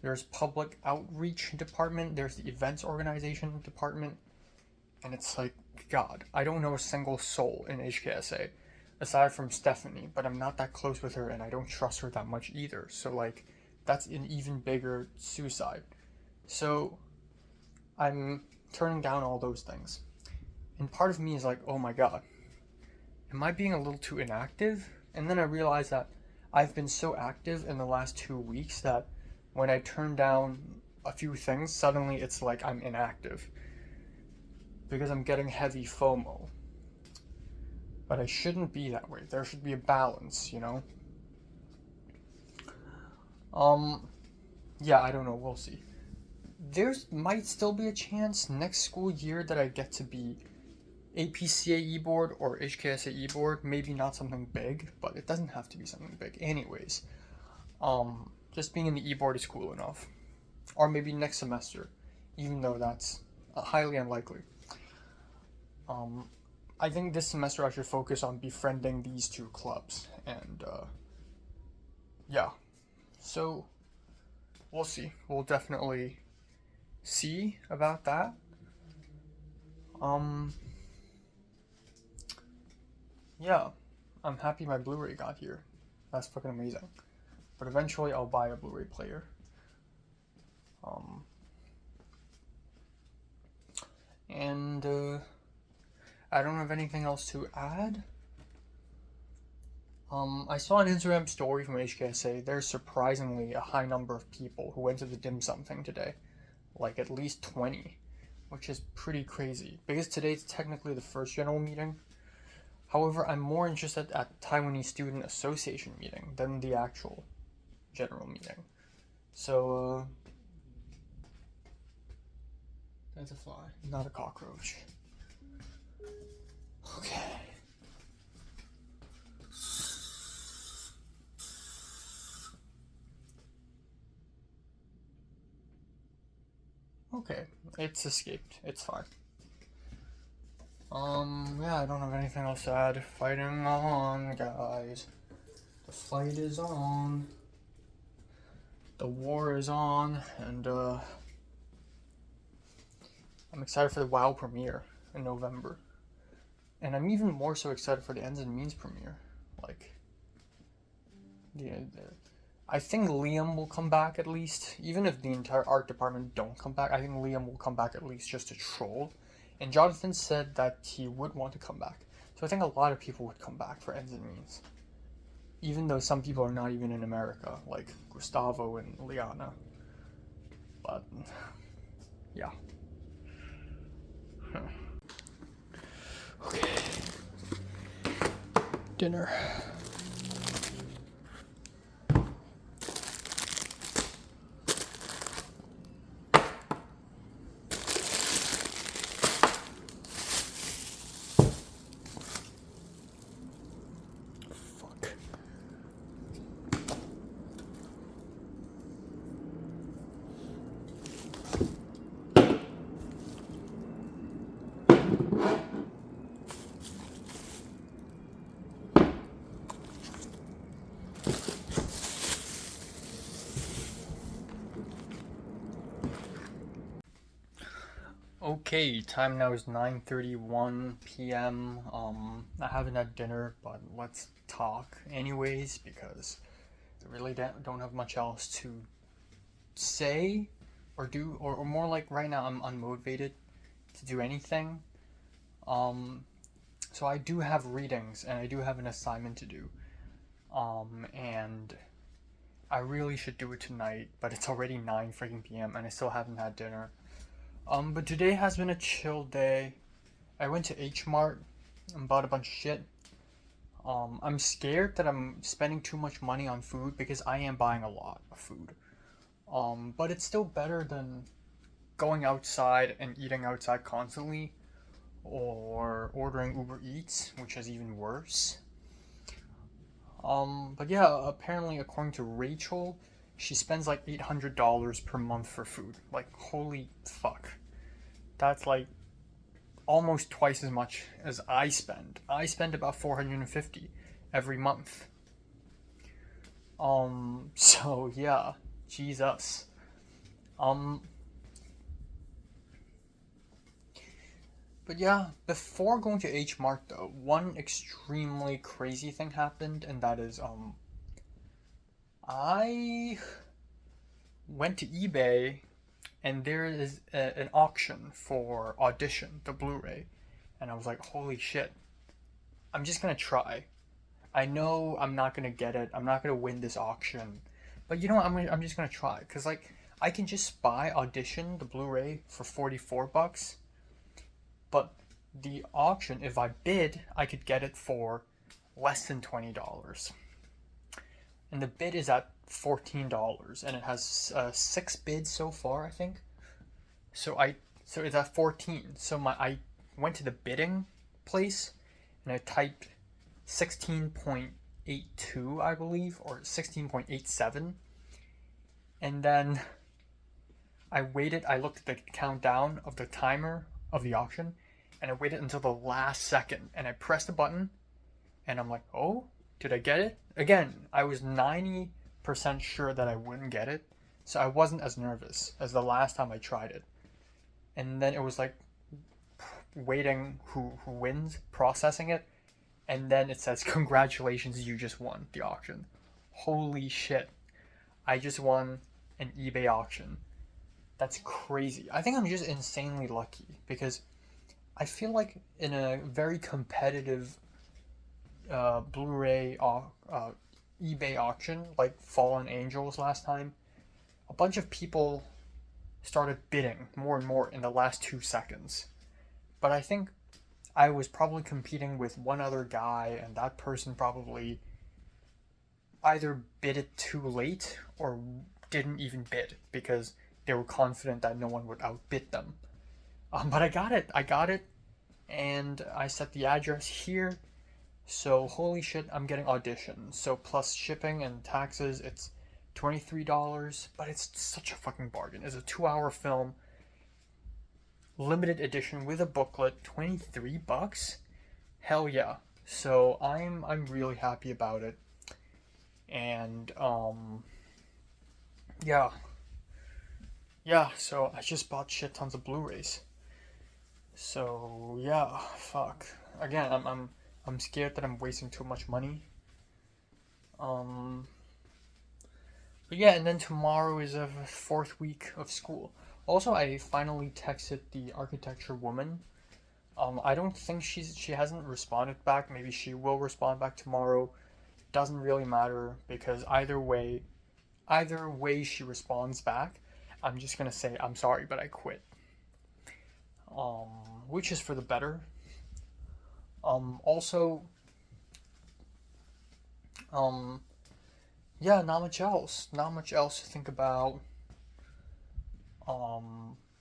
There's public outreach department, there's the events organization department, and it's like, God, I don't know a single soul in HKSA aside from Stephanie, but I'm not that close with her and I don't trust her that much either. So like, that's an even bigger suicide. So I'm turning down all those things. And part of me is like, oh my God, am I being a little too inactive? And then I realized that I've been so active in the last 2 weeks that when I turn down a few things, suddenly it's like I'm inactive. Because I'm getting heavy FOMO. But I shouldn't be that way. There should be a balance, you know? Yeah, I don't know, we'll see. There's might still be a chance next school year that I get to be APCA e-board or HKSA e-board. Maybe not something big, but it doesn't have to be something big anyways. Just being in the e-board is cool enough. Or maybe next semester, even though that's highly unlikely. I think this semester I should focus on befriending these two clubs, and yeah, so we'll see. We'll definitely see about that. Yeah, I'm happy my Blu-ray got here. That's fucking amazing. But eventually I'll buy a Blu-ray player. And I don't have anything else to add. I saw an Instagram story from HKSA. There's surprisingly a high number of people who went to the dim sum thing today. Like at least 20, which is pretty crazy. Because today's technically the first general meeting. However, I'm more interested at Taiwanese Student Association meeting than the actual general meeting. So, that's a fly, not a cockroach. Okay. Okay, it's escaped. It's fine. Yeah, I don't have anything else to add. Fighting on, guys. The fight is on. The war is on, and I'm excited for the WoW premiere in November. And I'm even more so excited for the Ends and Means premiere. Like, I think Liam will come back at least. Even if the entire art department don't come back, I think Liam will come back at least just to troll. And Jonathan said that he would want to come back. So I think a lot of people would come back for Ends and Means. Even though some people are not even in America, like Gustavo and Liana. But, yeah. Okay. Dinner. Okay, time now is 9:31 p.m. I haven't had dinner, but let's talk anyways because I really don't have much else to say or do, or more like right now I'm unmotivated to do anything. Um, so I do have readings and I do have an assignment to do. And I really should do it tonight, but it's already 9 freaking p.m. and I still haven't had dinner. But today has been a chill day. I went to H Mart and bought a bunch of shit. I'm scared that I'm spending too much money on food because I am buying a lot of food. But it's still better than going outside and eating outside constantly or ordering Uber Eats, which is even worse. But yeah, apparently according to Rachel, she spends like $800 per month for food. Like, holy fuck. That's like almost twice as much as I spend. I spend about 450 every month. So yeah, Jesus. Um, but yeah, before going to H Mart though, one extremely crazy thing happened, and that is, I went to eBay and there is an auction for Audition, the Blu-ray, and I was like, holy shit, I'm just gonna try. I know I'm not gonna get it. I'm not gonna win this auction, but you know what? I'm just gonna try because like I can just buy Audition, the Blu-ray, for $44, but the auction, if I bid, I could get it for less than $20, and the bid is at $14, and it has 6 bids so far, I think. So it's at 14. So I went to the bidding place and I typed 16.82, I believe, or 16.87, and then I waited. I looked at the countdown of the timer of the auction, and I waited until the last second, and I pressed the button, and I'm like, oh, did I get it? Again, I was 90% sure that I wouldn't get it, so I wasn't as nervous as the last time I tried it. And then it was like waiting who wins, processing it, and then it says, congratulations, you just won the auction. Holy shit. I just won an eBay auction. That's crazy. I think I'm just insanely lucky because I feel like in a very competitive Blu-ray eBay auction, like Fallen Angels last time, a bunch of people started bidding more and more in the last 2 seconds. But I think I was probably competing with one other guy, and that person probably either bid it too late or didn't even bid because they were confident that no one would outbid them. But I got it. I got it, and I set the address here. So holy shit, I'm getting Audition. So plus shipping and taxes, it's $23, but it's such a fucking bargain. It's a 2-hour film, limited edition with a booklet, $23. Hell yeah. So I'm really happy about it. And yeah. Yeah, so I just bought shit tons of Blu-rays. So yeah, fuck. Again, I'm scared that I'm wasting too much money. But yeah, and then tomorrow is a 4th week of school. Also, I finally texted the architecture woman. I don't think she hasn't responded back. Maybe she will respond back tomorrow. Doesn't really matter because either way she responds back, I'm just gonna say I'm sorry, but I quit. Which is for the better. Also, yeah, not much else. Not much else to think about.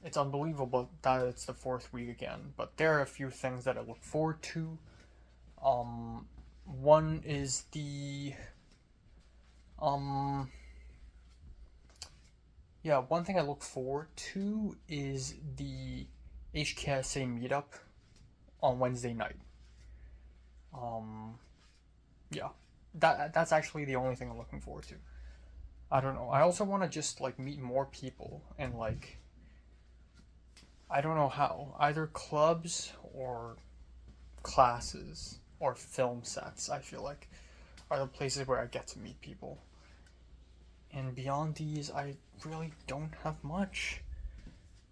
It's unbelievable that it's the 4th week again, but there are a few things that I look forward to. One is one thing I look forward to is the HKSA meetup on Wednesday night. Yeah, that's actually the only thing I'm looking forward to. I don't know. I also want to just like meet more people and like I don't know how. Either clubs or classes or film sets, I feel like, are the places where I get to meet people. And beyond these, I really don't have much.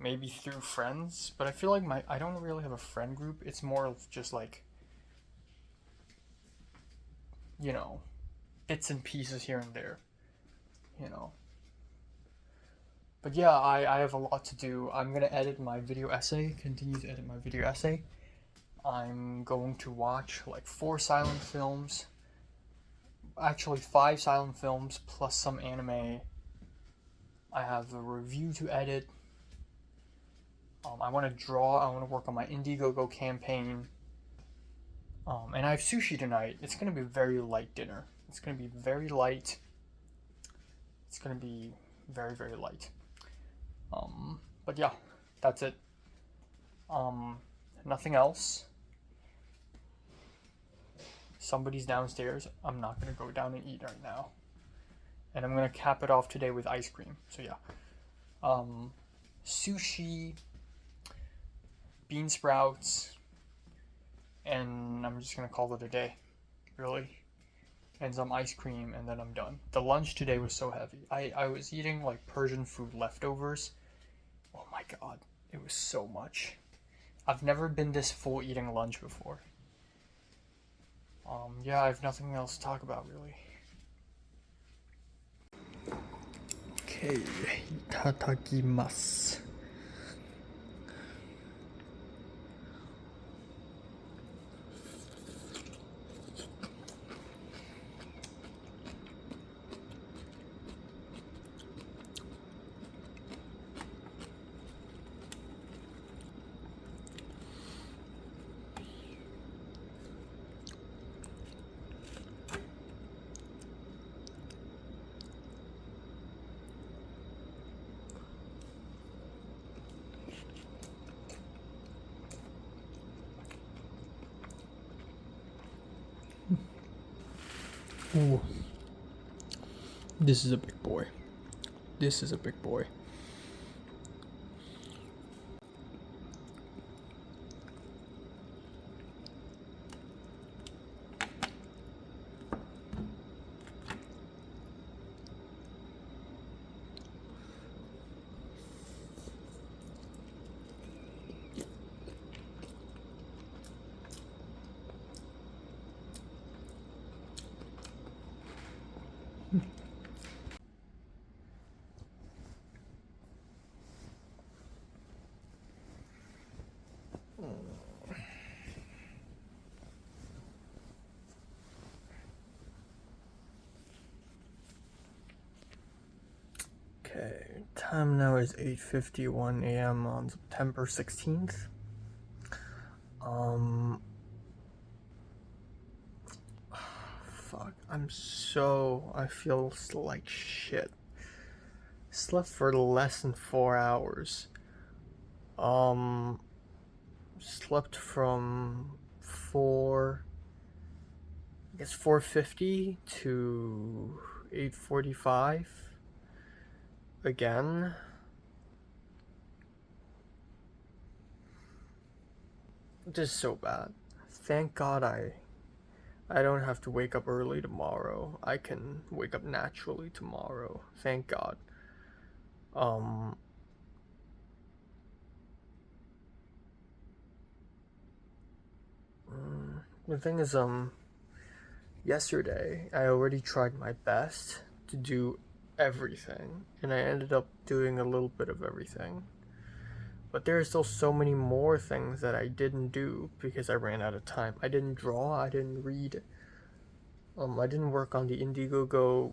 Maybe through friends, but I feel like I don't really have a friend group. It's more of just like, you know, bits and pieces here and there, you know. But yeah, I have a lot to do. I'm gonna edit my video essay, continue to edit my video essay. I'm going to watch like 4 silent films, actually 5 silent films plus some anime. I have a review to edit. I want to draw. I want to work on my Indiegogo campaign. And I have sushi tonight. It's going to be a very light dinner. It's going to be very light. It's going to be very, very light. But yeah, that's it. Nothing else. Somebody's downstairs. I'm not going to go down and eat right now. And I'm going to cap it off today with ice cream. So yeah. Sushi, bean sprouts, and I'm just gonna call it a day, really, and some ice cream, and then I'm done. The lunch today was so heavy. I was eating like Persian food leftovers. Oh my god, it was so much. I've never been this full eating lunch before. Yeah, I have nothing else to talk about really. Okay, itadakimasu. Ooh. This is a big boy. This is a big boy. Okay, time now is 8:51 a.m. on September 16th. Fuck, I feel like shit. Slept for less than 4 hours. Slept from 4:50 to 8:45 again. This is so bad. Thank God I don't have to wake up early tomorrow. I can wake up naturally tomorrow. Thank God. The thing is, yesterday I already tried my best to do everything, and I ended up doing a little bit of everything. But there are still so many more things that I didn't do because I ran out of time. I didn't draw, I didn't read, I didn't work on the Indiegogo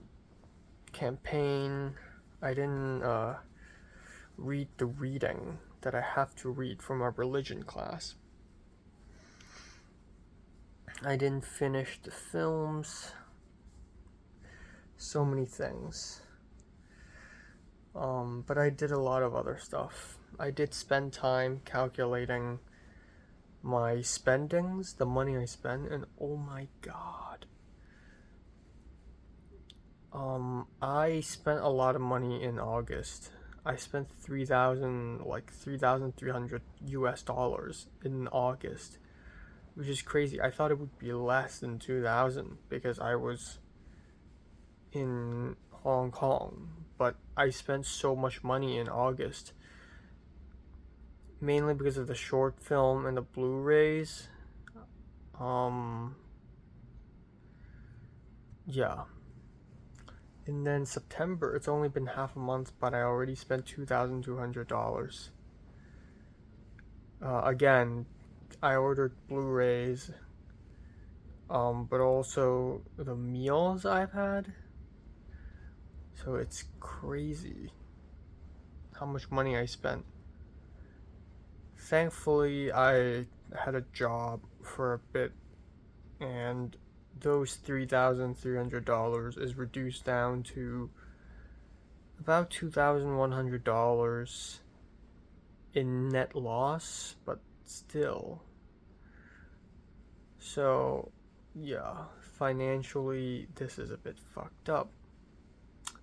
campaign, I didn't read the reading that I have to read from our religion class. I didn't finish the films. So many things. But I did a lot of other stuff. I did spend time calculating my spendings, the money I spent, and oh my god. I spent a lot of money in August. I spent 3,300 US dollars in August, which is crazy. I thought it would be less than 2,000 because I was in Hong Kong, but I spent so much money in August, mainly because of the short film and the Blu-rays. Yeah. And then September, it's only been half a month, but I already spent $2,200. Again, I ordered Blu-rays, but also the meals I've had. So it's crazy how much money I spent. Thankfully, I had a job for a bit, and those $3,300 is reduced down to about $2,100 in net loss, but still. So, yeah, financially, this is a bit fucked up.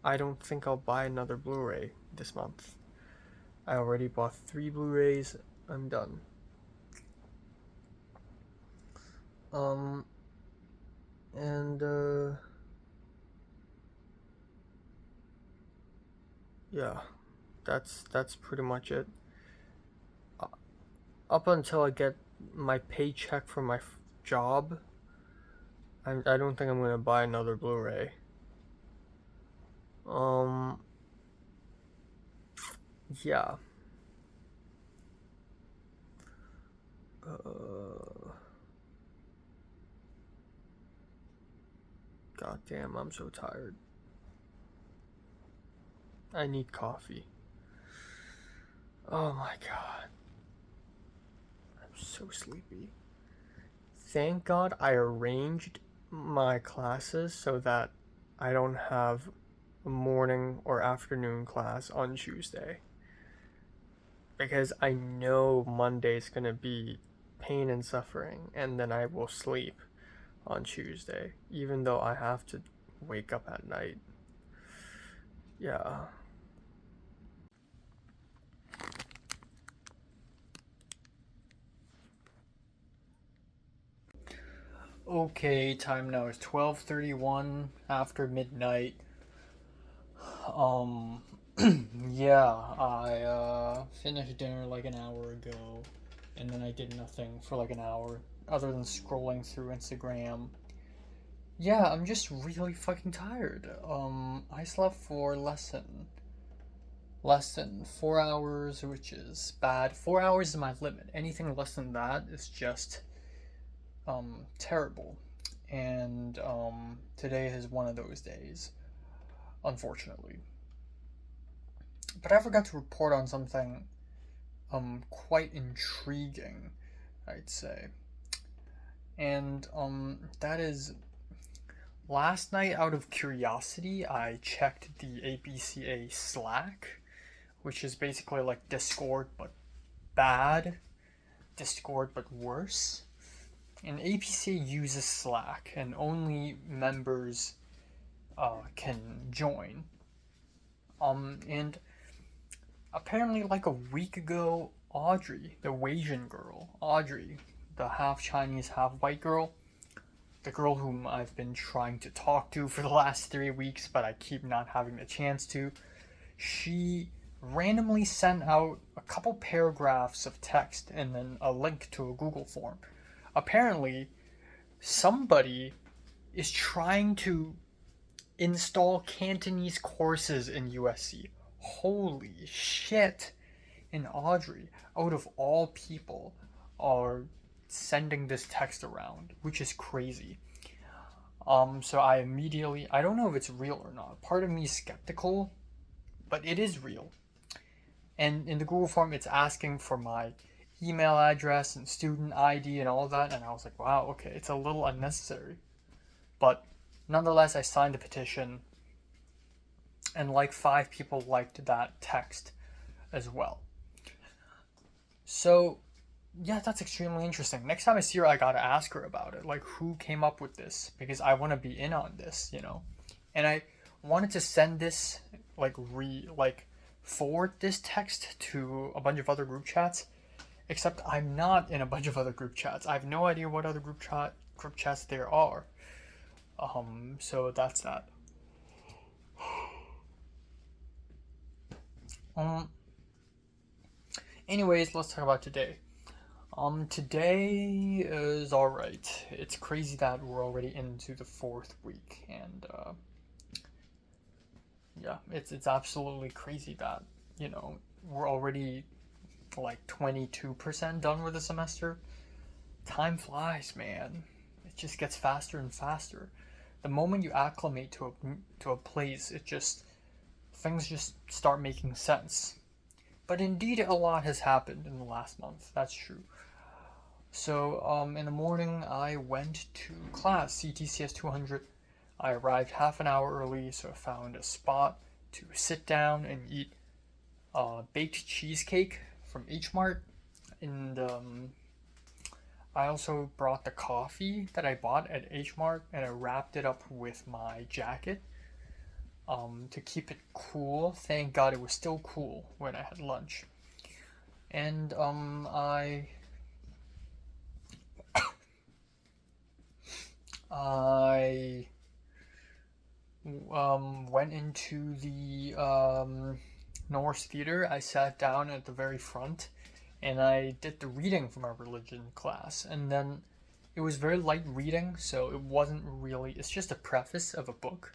I don't think I'll buy another Blu-ray this month. I already bought 3 Blu-rays. I'm done. Yeah, that's pretty much it. Up until I get my paycheck from my job, I don't think I'm gonna buy another Blu-ray. Yeah. God damn, I'm so tired. I need coffee. Oh my god. I'm so sleepy. Thank God I arranged my classes so that I don't have a morning or afternoon class on Tuesday. Because I know Monday's gonna be pain and suffering, and then I will sleep on Tuesday, even though I have to wake up at night. Yeah. Okay, time now is 12:31 after midnight. Um yeah, I finished dinner like an hour ago, and then I did nothing for like an hour other than scrolling through Instagram. Yeah, I'm just really fucking tired. I slept for less than 4 hours, which is bad. 4 hours is my limit. Anything less than that is just terrible. And today is one of those days, unfortunately. But I forgot to report on something quite intriguing, I'd say. And that is, last night, out of curiosity, I checked the APCA Slack, which is basically like Discord but bad, Discord but worse. And APCA uses Slack, and only members can join. And apparently, like a week ago, Audrey, the Asian girl, Audrey, the half Chinese, half white girl, the girl whom I've been trying to talk to for the last 3 weeks, but I keep not having the chance to, she randomly sent out a couple paragraphs of text and then a link to a Google form. Apparently, somebody is trying to install Cantonese courses in USC. Holy shit. And Audrey, out of all people, are sending this text around, which is crazy. So I don't know if it's real or not. Part of me is skeptical, but it is real. And in the Google form, it's asking for my email address and student ID and all that, and I was like, wow, okay, it's a little unnecessary. But nonetheless, I signed the petition, and like 5 people liked that text as well. So, yeah, that's extremely interesting. Next time I see her, I gotta ask her about it. Like, who came up with this? Because I want to be in on this, you know? And I wanted to send this, forward this text to a bunch of other group chats, except I'm not in a bunch of other group chats. I have no idea what other group chats there are. So that's that. Anyways, let's talk about today. Today is alright. It's crazy that we're already into the 4th week, and yeah, it's absolutely crazy that, you know, we're already like 22% done with the semester. Time flies, man. It just gets faster and faster. The moment you acclimate to a place, things just start making sense. But indeed, a lot has happened in the last month. That's true. So, in the morning, I went to class, CTCS 200. I arrived half an hour early, so I found a spot to sit down and eat baked cheesecake from H Mart. And I also brought the coffee that I bought at H Mart, and I wrapped it up with my jacket to keep it cool. Thank God it was still cool when I had lunch. And I went into the Norse Theater. I sat down at the very front and I did the reading for my religion class. And then it was very light reading, so it wasn't really, it's just a preface of a book.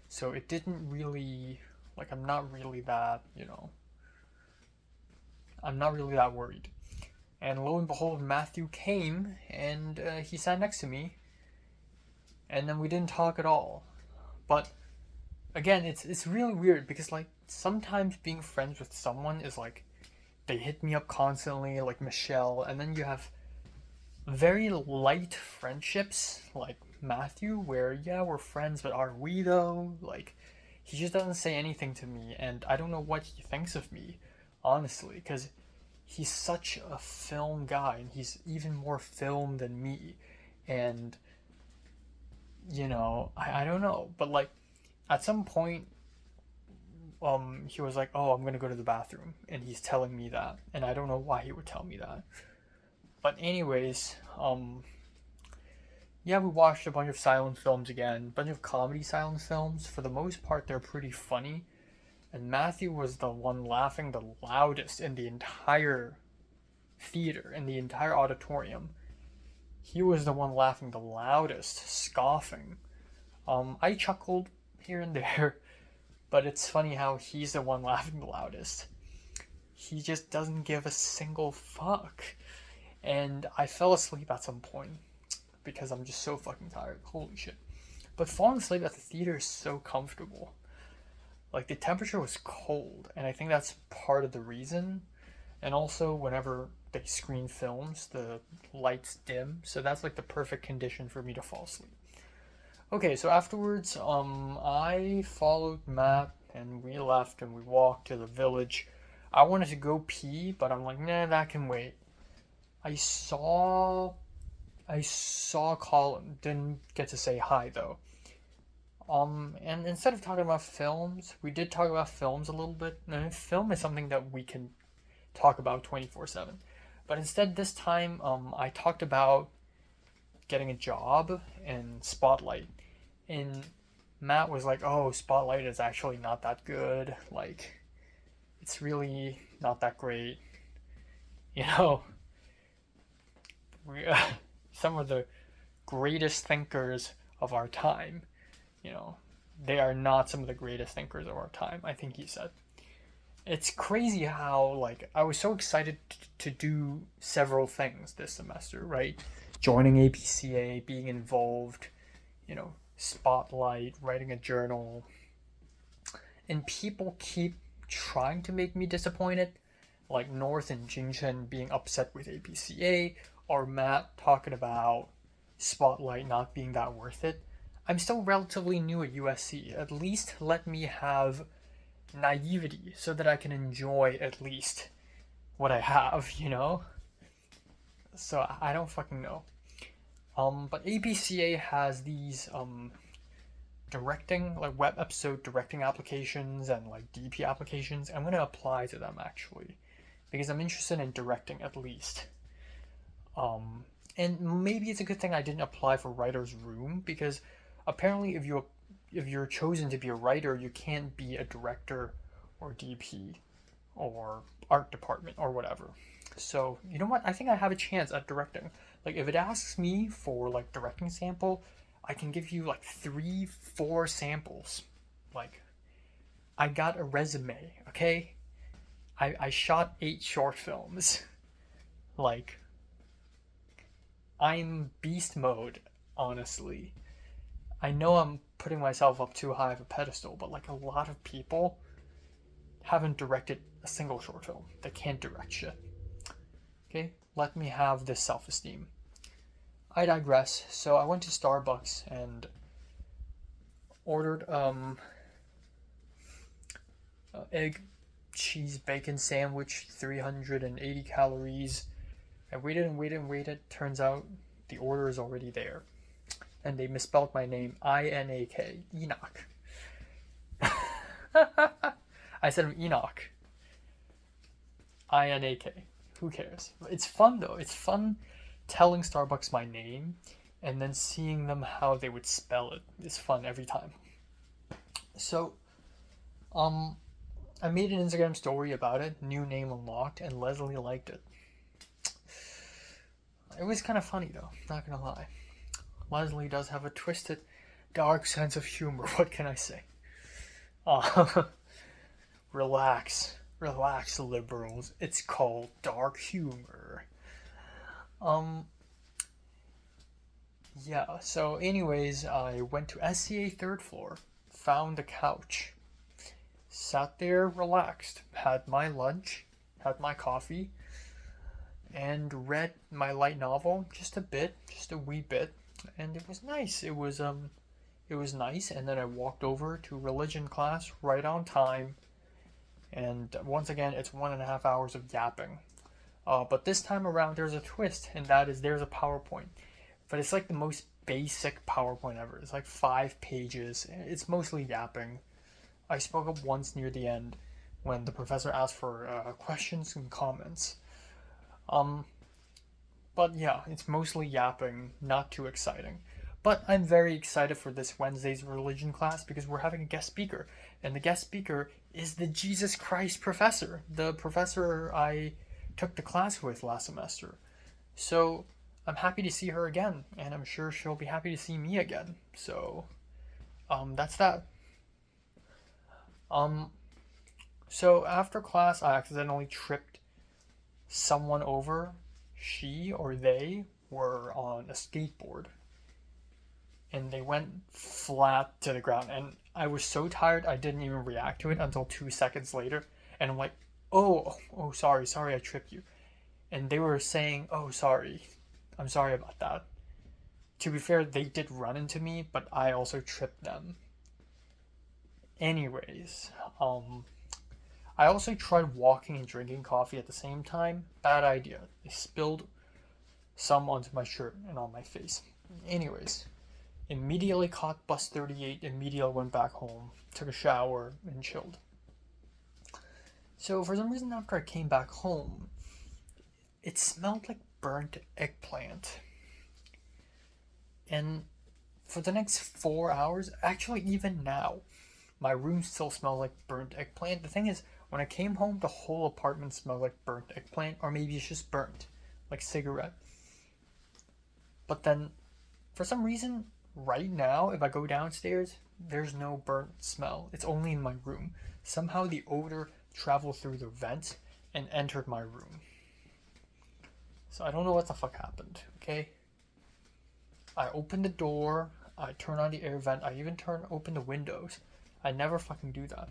So it didn't really, like, I'm not really that, I'm not really that worried. And lo and behold, Matthew came and he sat next to me. And then we didn't talk at all. But again, it's really weird because, like, sometimes being friends with someone is like they hit me up constantly, like Michelle, and then you have very light friendships like Matthew, where yeah, we're friends, but are we though? Like, he just doesn't say anything to me, and I don't know what he thinks of me, honestly, because he's such a film guy, and he's even more film than me, and I don't know, but like at some point he was like, oh, I'm gonna go to the bathroom, and he's telling me that, and I don't know why he would tell me that. But anyways, yeah, we watched a bunch of silent films again, a bunch of comedy silent films. For the most part, they're pretty funny, and Matthew was the one laughing the loudest in the entire theater, in the entire auditorium. He was the one laughing the loudest, scoffing. I chuckled here and there, but it's funny how he's the one laughing the loudest. He just doesn't give a single fuck. And I fell asleep at some point because I'm just so fucking tired. Holy shit. But falling asleep at the theater is so comfortable. Like, the temperature was cold, and I think that's part of the reason. And also, whenever they screen films, the lights dim, so that's like the perfect condition for me to fall asleep. Okay, so afterwards, I followed Matt, and we left, and we walked to the village. I wanted to go pee, but I'm like, nah, that can wait. I saw Colin, didn't get to say hi though. And instead of talking about films, we did talk about films a little bit. And film is something that we can talk about 24/7. But instead this time, I talked about getting a job in Spotlight. And Matt was like, oh, Spotlight is actually not that good. Like, it's really not that great. Some of the greatest thinkers of our time, they are not some of the greatest thinkers of our time, I think he said. It's crazy how, like, I was so excited to do several things this semester, right? Joining APCA, being involved, Spotlight, writing a journal. And people keep trying to make me disappointed, like North and Jingchen being upset with APCA, or Matt talking about Spotlight not being that worth it. I'm still relatively new at USC. At least let me have naivety so that I can enjoy at least what I have, So I don't fucking know. But APCA has these directing, like web episode directing applications and like DP applications. I'm gonna apply to them actually, because I'm interested in directing at least. And maybe it's a good thing I didn't apply for writer's room, because apparently if you're chosen to be a writer, you can't be a director or DP or art department or whatever. So you know what? I think I have a chance at directing. Like if it asks me for like directing sample, I can give you like 3-4 samples. Like I got a resume, okay? I shot 8 short films. Like I'm beast mode, honestly. I know I'm putting myself up too high of a pedestal, but like a lot of people haven't directed a single short film. They can't direct shit. Okay, let me have this self-esteem. I digress. So I went to Starbucks and ordered egg, cheese, bacon sandwich, 380 calories. I waited and waited and waited. Turns out the order is already there. And they misspelled my name, I-N-A-K, Enoch. I said Enoch. I-N-A-K. Who cares? It's fun though. It's fun telling Starbucks my name and then seeing them how they would spell it. It's fun every time. So, I made an Instagram story about it, new name unlocked, and Leslie liked it. It was kind of funny though, not gonna lie. Leslie does have a twisted, dark sense of humor. What can I say? Relax, liberals. It's called dark humor. Yeah. So, anyways, I went to SCA third floor, found a couch, sat there, relaxed, had my lunch, had my coffee, and read my light novel just a wee bit. And it was nice. It was nice. And then I walked over to religion class right on time. And once again, it's 1.5 hours of yapping. But this time around, there's a twist, and that is there's a PowerPoint. But it's like the most basic PowerPoint ever. It's like 5 pages. It's mostly yapping. I spoke up once near the end when the professor asked for questions and comments. But yeah, it's mostly yapping, not too exciting. But I'm very excited for this Wednesday's religion class because we're having a guest speaker. And the guest speaker is the Jesus Christ professor, the professor I took the class with last semester. So I'm happy to see her again, and I'm sure she'll be happy to see me again. So that's that. So after class, I accidentally tripped someone over. She or they were on a skateboard and they went flat to the ground, and I was so tired I didn't even react to it until 2 seconds later, and I'm like, oh sorry I tripped you. And they were saying, oh sorry, I'm sorry about that. To be fair, they did run into me, but I also tripped them. Anyways, I also tried walking and drinking coffee at the same time. Bad idea. I spilled some onto my shirt and on my face. Anyways, immediately caught bus 38, immediately went back home, took a shower, and chilled. So for some reason after I came back home, it smelled like burnt eggplant. And for the next 4 hours, actually even now, my room still smells like burnt eggplant. The thing is, when I came home, the whole apartment smelled like burnt eggplant, or maybe it's just burnt, like cigarette. But then, for some reason, right now, if I go downstairs, there's no burnt smell. It's only in my room. Somehow the odor traveled through the vent and entered my room. So I don't know what the fuck happened, okay? I opened the door, I turned on the air vent, I even open the windows. I never fucking do that.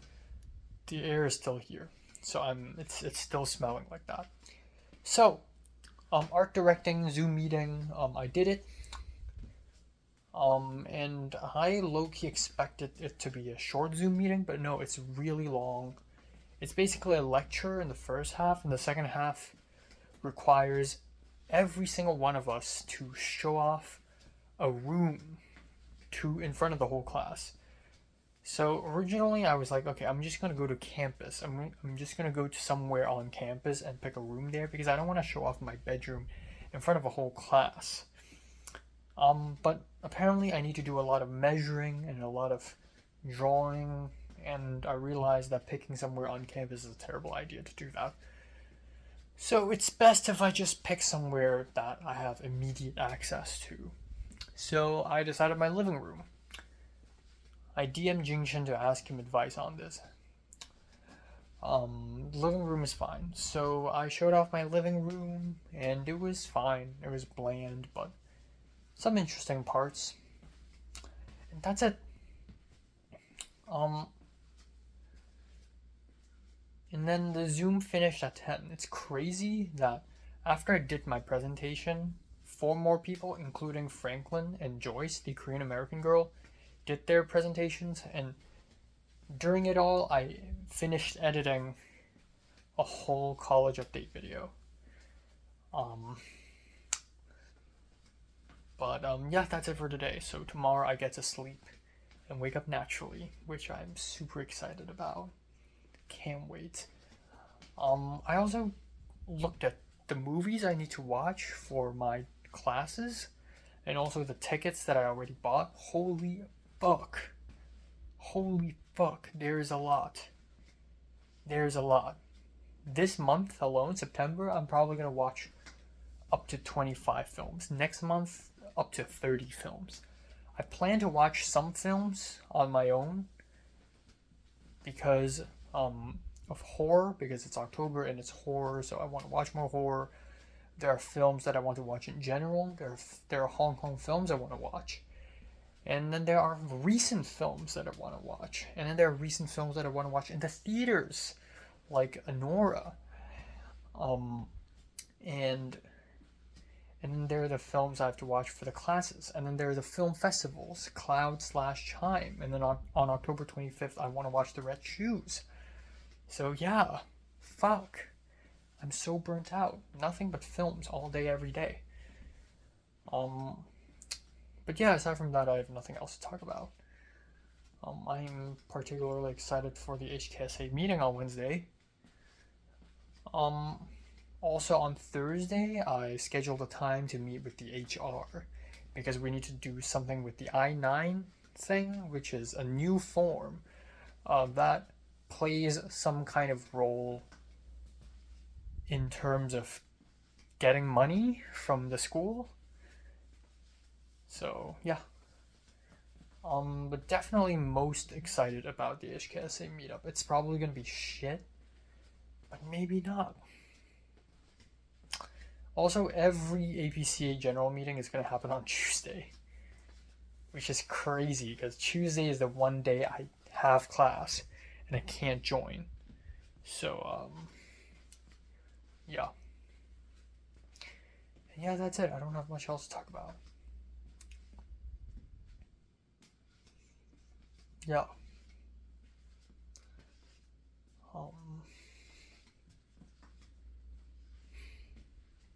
The air is still here, so it's still smelling like that. So, art directing, Zoom meeting, I did it. And I low-key expected it to be a short Zoom meeting, but no, it's really long. It's basically a lecture in the first half, and the second half requires every single one of us to show off a room in front of the whole class. So originally I was like, okay, I'm just gonna go to campus. I'm just gonna go to somewhere on campus and pick a room there because I don't want to show off my bedroom in front of a whole class. But apparently I need to do a lot of measuring and a lot of drawing, and I realized that picking somewhere on campus is a terrible idea to do that. So it's best if I just pick somewhere that I have immediate access to. So I decided my living room. I DM'd Jingshin to ask him advice on this. Living room is fine. So I showed off my living room, and it was fine. It was bland, but some interesting parts. And that's it. And then the Zoom finished at 10. It's crazy that after I did my presentation, 4 more people, including Franklin and Joyce, the Korean American girl, did their presentations, and during it all, I finished editing a whole college update video. Yeah, that's it for today. So tomorrow I get to sleep and wake up naturally, which I'm super excited about. Can't wait. I also looked at the movies I need to watch for my classes and also the tickets that I already bought. Holy fuck. Holy fuck. There's a lot. There's a lot. This month alone, September, I'm probably going to watch up to 25 films. Next month, up to 30 films. I plan to watch some films on my own because of horror, because it's October and it's horror, so I want to watch more horror. There are films that I want to watch in general. There are Hong Kong films I want to watch. And then there are recent films that I want to watch. And then there are recent films that I want to watch in the theaters, like Anora. And then there are the films I have to watch for the classes. And then there are the film festivals, Cloud/Chime. And then on October 25th, I want to watch The Red Shoes. So yeah, fuck. I'm so burnt out. Nothing but films all day, every day. But yeah, aside from that, I have nothing else to talk about. I'm particularly excited for the HKSA meeting on Wednesday. Also on Thursday, I scheduled a time to meet with the HR because we need to do something with the I-9 thing, which is a new form that plays some kind of role in terms of getting money from the school. So yeah. But definitely most excited about the HKSA meetup. It's probably gonna be shit, but maybe not. Also, every APCA general meeting is gonna happen on Tuesday, which is crazy because Tuesday is the one day I have class and I can't join. So yeah. And yeah, that's it. I don't have much else to talk about. Yeah.